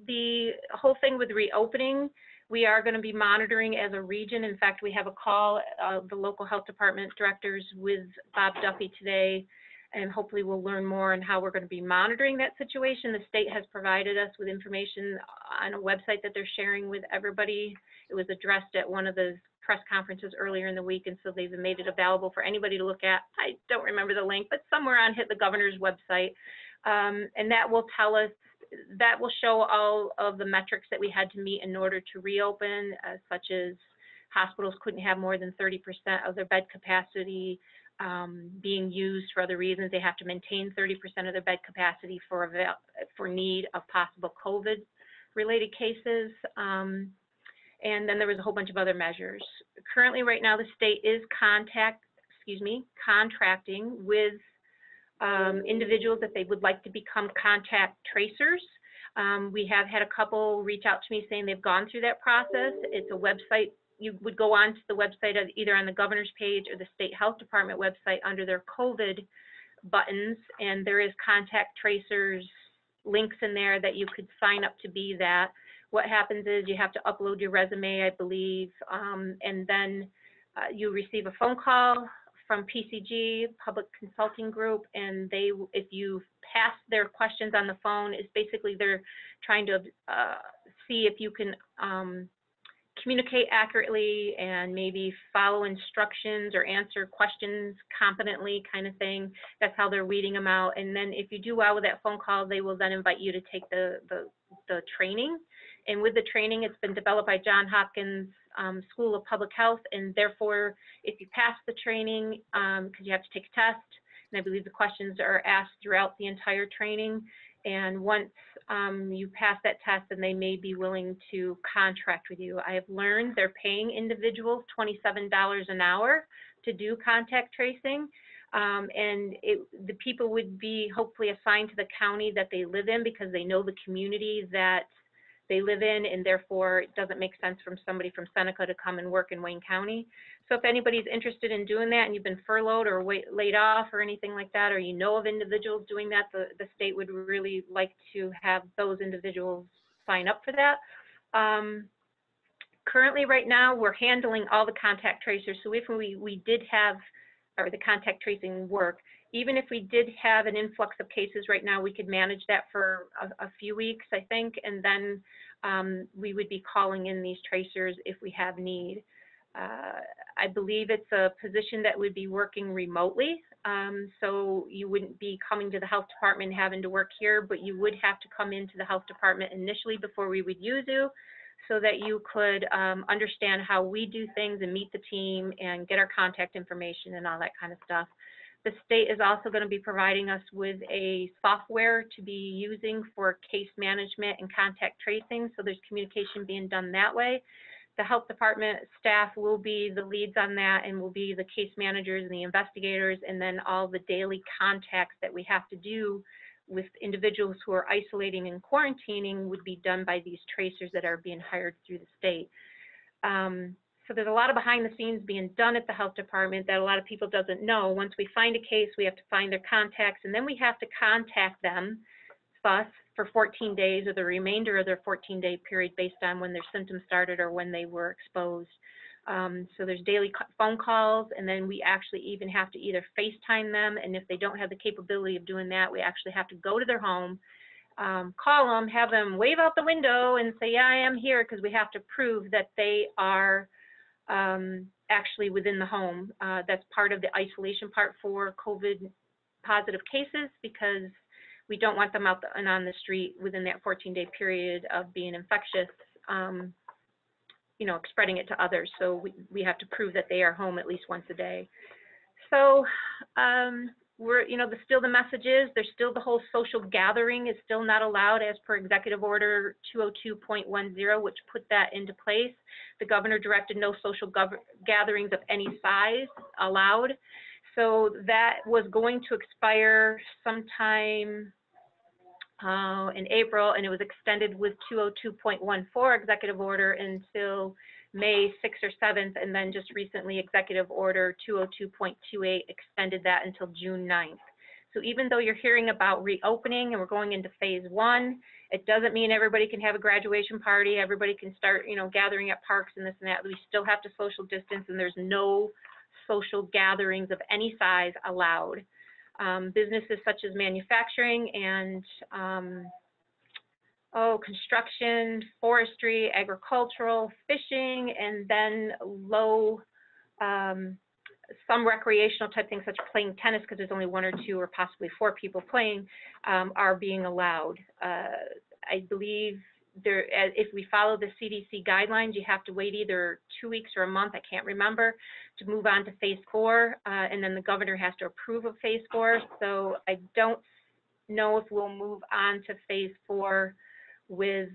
the whole thing with reopening, we are going to be monitoring as a region. In fact, we have a call, the local health department directors with Bob Duffy today, and hopefully we'll learn more on how we're going to be monitoring that situation. The state has provided us with information on a website that they're sharing with everybody. It was addressed at one of the press conferences earlier in the week, and so they've made it available for anybody to look at. I don't remember the link, but somewhere on the governor's website. And that will tell us, that will show all of the metrics that we had to meet in order to reopen, such as hospitals couldn't have more than 30% of their bed capacity being used for other reasons. They have to maintain 30% of their bed capacity for need of possible COVID-related cases. And then there was a whole bunch of other measures. Currently, right now, the state is contracting with individuals that they would like to become contact tracers. We have had a couple reach out to me saying they've gone through that process. It's a website. You would go on to the website either on the governor's page or the state health department website under their COVID buttons, and there is contact tracers links in there that you could sign up to be that. What happens is you have to upload your resume, I believe, and then you receive a phone call from PCG, Public Consulting Group, and if you pass their questions on the phone, it's basically they're trying to see if you can communicate accurately and maybe follow instructions or answer questions competently, kind of thing. That's how they're weeding them out. And then if you do well with that phone call, they will then invite you to take the training. And with the training, it's been developed by Johns Hopkins School of Public Health, and therefore, if you pass the training, because you have to take a test, and I believe the questions are asked throughout the entire training, and once you pass that test, then they may be willing to contract with you. I have learned they're paying individuals $27 an hour to do contact tracing, and the people would be hopefully assigned to the county that they live in because they know the community that they live in, and therefore it doesn't make sense for somebody from Seneca to come and work in Wayne County. So if anybody's interested in doing that and you've been furloughed or laid off or anything like that, or you know of individuals doing that, the state would really like to have those individuals sign up for that. Currently, right now, we're handling all the contact tracers. So if we did have, or the contact tracing work, even if we did have an influx of cases right now, we could manage that for a few weeks, I think, and then we would be calling in these tracers if we have need. I believe it's a position that would be working remotely, so you wouldn't be coming to the health department and having to work here, but you would have to come into the health department initially before we would use you, so that you could understand how we do things and meet the team and get our contact information and all that kind of stuff. The state is also going to be providing us with a software to be using for case management and contact tracing, so there's communication being done that way. The health department staff will be the leads on that and will be the case managers and the investigators, and then all the daily contacts that we have to do with individuals who are isolating and quarantining would be done by these tracers that are being hired through the state. So there's a lot of behind the scenes being done at the health department that a lot of people doesn't know. Once we find a case, we have to find their contacts, and then we have to contact them, us, for 14 days or the remainder of their 14-day period based on when their symptoms started or when they were exposed. So there's daily phone calls, and then we actually even have to either FaceTime them, and if they don't have the capability of doing that, we actually have to go to their home, call them, have them wave out the window and say, yeah, I am here, because we have to prove that they are actually within the home. That's part of the isolation part for COVID positive cases, because we don't want them out and on the street within that 14-day period of being infectious, you know, spreading it to others. So we have to prove that they are home at least once a day. So we're, still the message is, there's still the whole social gathering is still not allowed as per Executive Order 202.10, which put that into place. The governor directed no social gatherings of any size allowed. So that was going to expire sometime in April, and it was extended with 202.14 Executive Order until May 6th or 7th, and then just recently Executive Order 202.28 extended that until June 9th. So even though you're hearing about reopening and we're going into phase 1, it doesn't mean everybody can have a graduation party, everybody can start, gathering at parks and this and that. We still have to social distance, and there's no social gatherings of any size allowed. Businesses such as manufacturing and construction, forestry, agricultural, fishing, and then some recreational type things such as playing tennis, because there's only 1 or 2 or possibly 4 people playing, are being allowed. I believe if we follow the CDC guidelines, you have to wait either 2 weeks or a month, I can't remember, to move on to phase 4, and then the governor has to approve of phase 4. So I don't know if we'll move on to phase 4 with,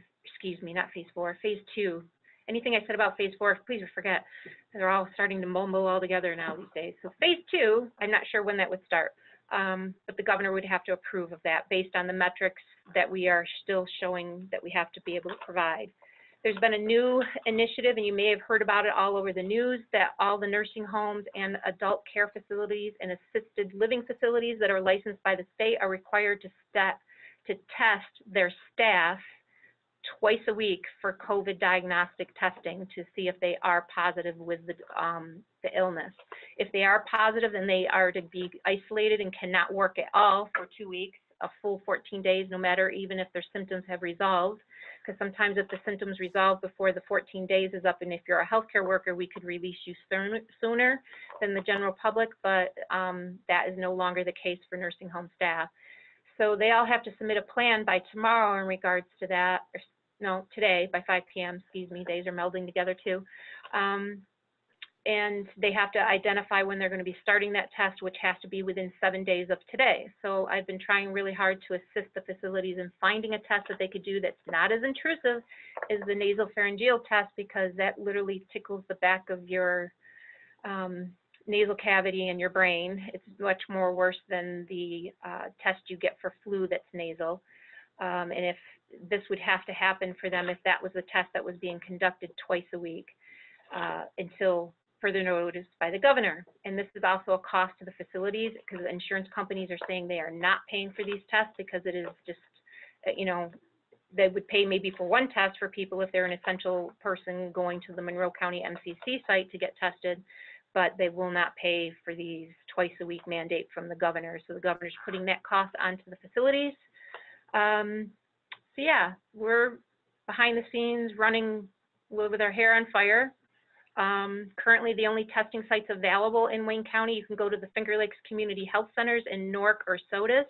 not phase 4, phase 2. Anything I said about phase 4, please forget. They're all starting to mumble all together now these days. So phase 2, I'm not sure when that would start, but the governor would have to approve of that based on the metrics that we are still showing that we have to be able to provide. There's been a new initiative, and you may have heard about it all over the news, that all the nursing homes and adult care facilities and assisted living facilities that are licensed by the state are required to test their staff twice a week for COVID diagnostic testing to see if they are positive with the illness. If they are positive, then they are to be isolated and cannot work at all for 2 weeks, a full 14 days, no matter even if their symptoms have resolved. Because sometimes if the symptoms resolve before the 14 days is up, and if you're a healthcare worker, we could release you sooner than the general public, but that is no longer the case for nursing home staff. So they all have to submit a plan by tomorrow in regards to that, or no, today by 5 p.m., days are melding together too. And they have to identify when they're going to be starting that test, which has to be within 7 days of today. So I've been trying really hard to assist the facilities in finding a test that they could do that's not as intrusive as the nasopharyngeal test, because that literally tickles the back of your nasal cavity in your brain. It's much more worse than the test you get for flu that's nasal. And if this would have to happen for them if that was a test that was being conducted twice a week until further notice by the governor. And this is also a cost to the facilities, because the insurance companies are saying they are not paying for these tests, because it is just, they would pay maybe for 1 test for people if they're an essential person going to the Monroe County MCC site to get tested, but they will not pay for these twice a week mandate from the governor. So the governor's putting that cost onto the facilities. So yeah, we're behind the scenes running with our hair on fire. Currently, the only testing sites available in Wayne County, you can go to the Finger Lakes Community Health Centers in Newark or Sodus,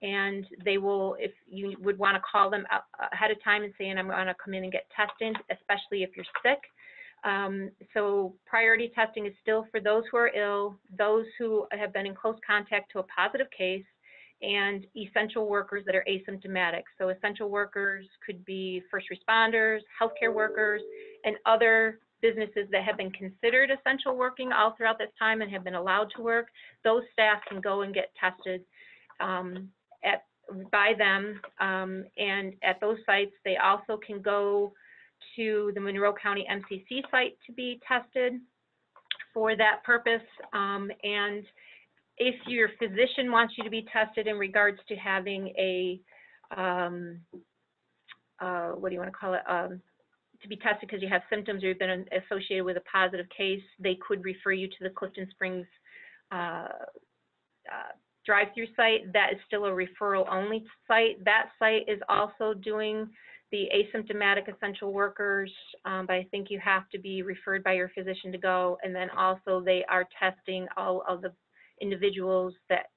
and they will, if you would want to call them ahead of time and saying, I'm going to come in and get tested, especially if you're sick. So priority testing is still for those who are ill, those who have been in close contact to a positive case, and essential workers that are asymptomatic. So essential workers could be first responders, healthcare workers, and other businesses that have been considered essential working all throughout this time and have been allowed to work. Those staff can go and get tested by them, and at those sites, they also can go to the Monroe County MCC site to be tested for that purpose. And if your physician wants you to be tested in regards to having a, what do you want to call it, to be tested because you have symptoms or you've been associated with a positive case, they could refer you to the Clifton Springs drive-through site. That is still a referral-only site. That site is also doing the asymptomatic essential workers, but I think you have to be referred by your physician to go. And then also they are testing all of the individuals that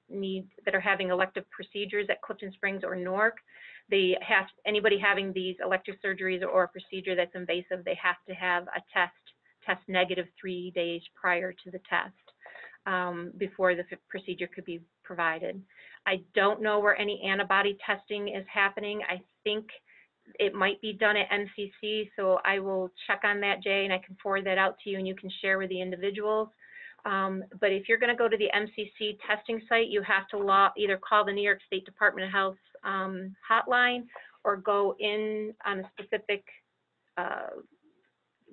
are having elective procedures at Clifton Springs or Newark. They have, anybody having these elective surgeries or a procedure that's invasive, they have to have a test negative 3 days prior to the test before the procedure could be provided. I don't know where any antibody testing is happening. I think it might be done at MCC, so I will check on that, Jay, and I can forward that out to you and you can share with the individuals. But if you're going to go to the MCC testing site, you have to either call the New York State Department of Health hotline or go in on a specific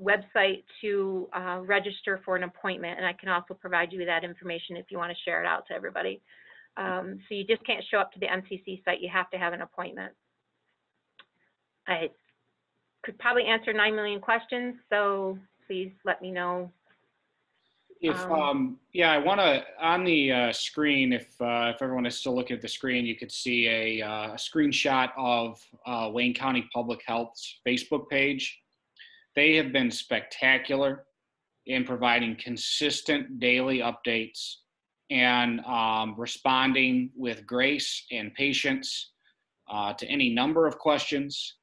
website to register for an appointment. And I can also provide you with that information if you want to share it out to everybody. So you just can't show up to the MCC site. You have to have an appointment. I could probably answer 9 million questions, so please let me know. If yeah, I want to on the screen. If everyone is still looking at the screen, you could see a screenshot of Wayne County Public Health's Facebook page. They have been spectacular in providing consistent daily updates and responding with grace and patience to any number of questions.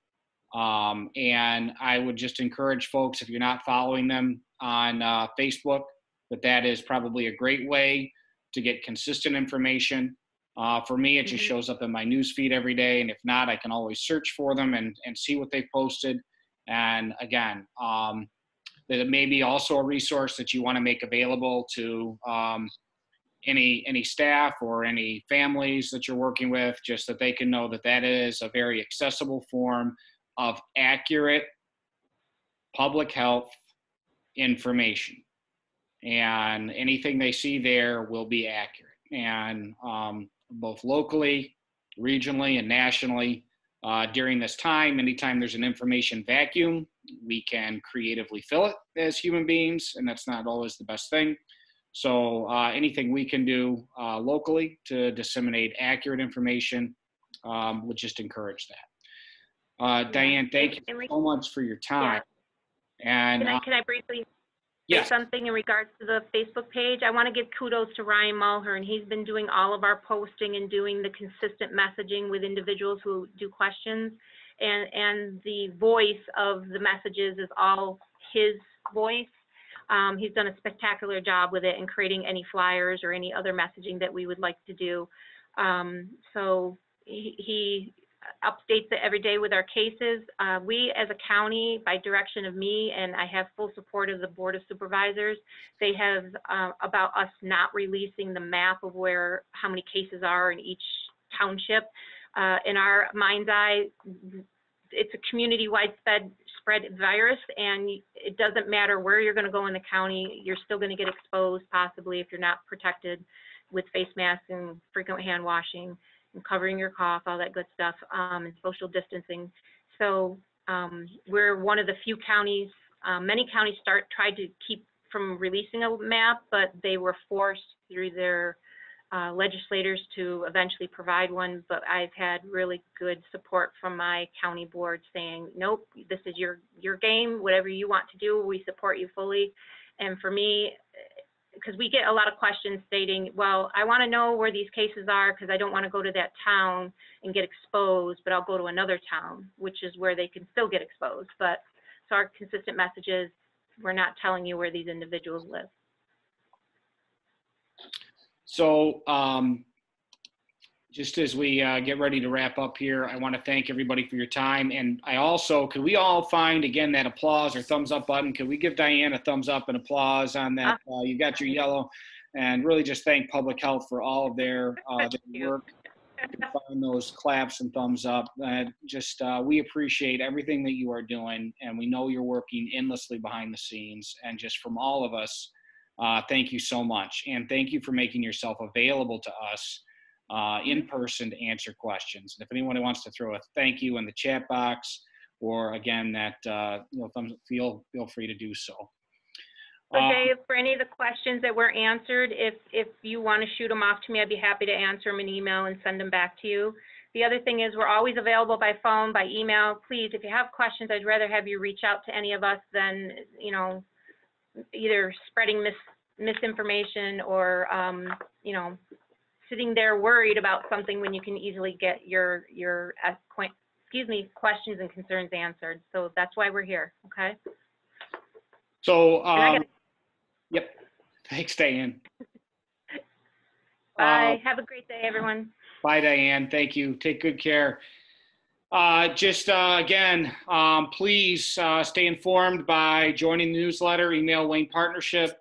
And I would just encourage folks, if you're not following them on Facebook, that is probably a great way to get consistent information. For me, it just shows up in my news feed every day. And if not, I can always search for them and see what they posted. And again, that may be also a resource that you want to make available to any staff or any families that you're working with, just that they can know that is a very accessible form of accurate public health information. And anything they see there will be accurate. And both locally, regionally, and nationally, during this time, anytime there's an information vacuum, we can creatively fill it as human beings, and that's not always the best thing. So anything we can do locally to disseminate accurate information would just encourage that. Diane, thank you so much for your time. Yeah. And can I briefly say something in regards to the Facebook page? I want to give kudos to Ryan Mulhern. He's been doing all of our posting and doing the consistent messaging with individuals who do questions. And the voice of the messages is all his voice. He's done a spectacular job with it and creating any flyers or any other messaging that we would like to do. So he updates it every day with our cases. We as a county, by direction of me, and I have full support of the Board of Supervisors, they have about us not releasing the map of how many cases are in each township. In our mind's eye, it's a community-wide spread virus, and it doesn't matter where you're going to go in the county, you're still going to get exposed possibly if you're not protected with face masks and frequent hand washing and covering your cough, all that good stuff, and social distancing. So we're one of the few counties, many counties tried to keep from releasing a map, but they were forced through their legislators to eventually provide one. But I've had really good support from my county board saying, nope, this is your game, whatever you want to do, we support you fully. And for me, because we get a lot of questions stating, well, I want to know where these cases are because I don't want to go to that town and get exposed, but I'll go to another town, which is where they can still get exposed. But so our consistent message is, we're not telling you where these individuals live. So just as we get ready to wrap up here, I want to thank everybody for your time. And I also, could we all find, again, that applause or thumbs up button? Could we give Diane a thumbs up and applause on that? You got your yellow. And really just thank Public Health for all of their work. Find those claps and thumbs up. We appreciate everything that you are doing. And we know you're working endlessly behind the scenes. And just from all of us, thank you so much. And thank you for making yourself available to us in person to answer questions. And if anyone wants to throw a thank you in the chat box, or again, feel free to do so. So Dave, for any of the questions that were answered, if you want to shoot them off to me, I'd be happy to answer them in email and send them back to you. The other thing is we're always available by phone, by email. Please, if you have questions, I'd rather have you reach out to any of us than, either spreading misinformation or, sitting there worried about something when you can easily get your questions and concerns answered. So that's why we're here, okay? So, yep. Thanks, Diane. Bye. Have a great day, everyone. Bye, Diane. Thank you. Take good care. Again, please stay informed by joining the newsletter, email Wayne Partnership.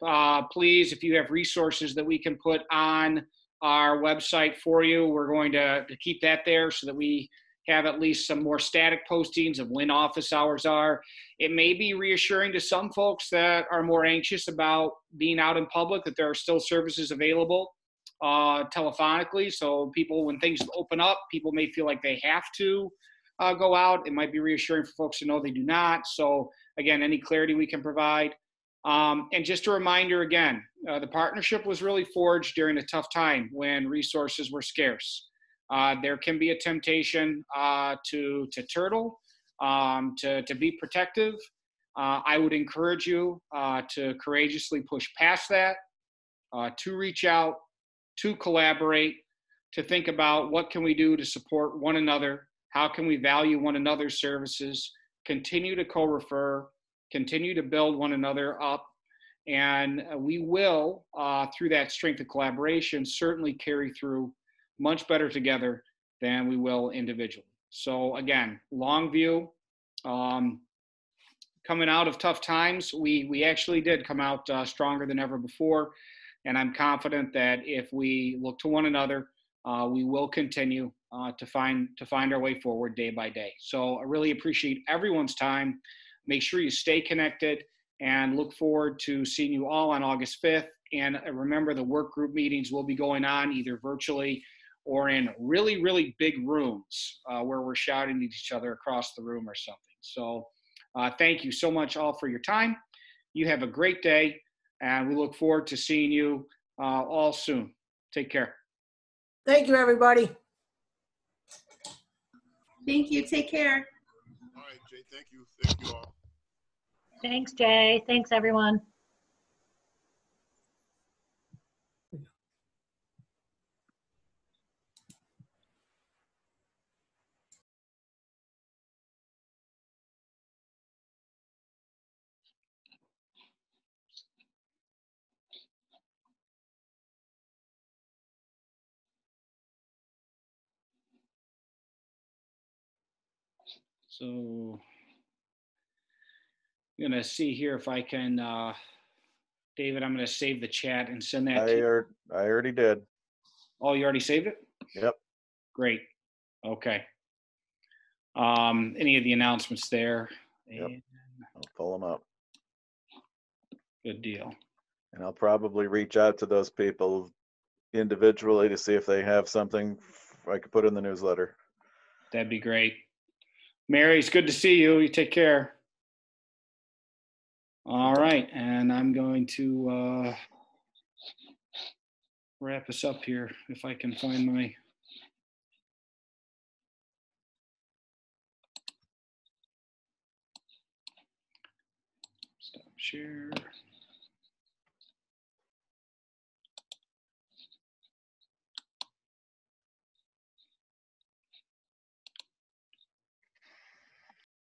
Please, if you have resources that we can put on our website for you, we're going to keep that there so that we have at least some more static postings of when office hours are. It may be reassuring to some folks that are more anxious about being out in public that there are still services available telephonically. So people, when things open up, people may feel like they have to go out. It might be reassuring for folks to know they do not. So again, any clarity we can provide. And just a reminder again, the partnership was really forged during a tough time when resources were scarce. There can be a temptation to turtle, to be protective. I would encourage you to courageously push past that, to reach out, to collaborate, to think about what can we do to support one another, how can we value one another's services, continue to co-refer, continue to build one another up, and we will, through that strength of collaboration, certainly carry through much better together than we will individually. So again, long view, coming out of tough times, we actually did come out stronger than ever before. And I'm confident that if we look to one another, we will continue to find our way forward day by day. So I really appreciate everyone's time. Make sure you stay connected and look forward to seeing you all on August 5th. And remember, the work group meetings will be going on either virtually or in really, really big rooms where we're shouting at each other across the room or something. So thank you so much all for your time. You have a great day, and we look forward to seeing you all soon. Take care. Thank you, everybody. Thank you. Take care. All right, Jay, thank you. Thank you all. Thanks, Jay. Thanks, everyone. So I'm going to see here if I can, David, I'm going to save the chat and send that to you. I already did. Oh, you already saved it? Yep. Great. Okay. Any of the announcements there? Yep. I'll pull them up. Good deal. And I'll probably reach out to those people individually to see if they have something I could put in the newsletter. That'd be great. Mary, it's good to see you. You take care. All right. And I'm going to wrap us up here if I can find my stop share.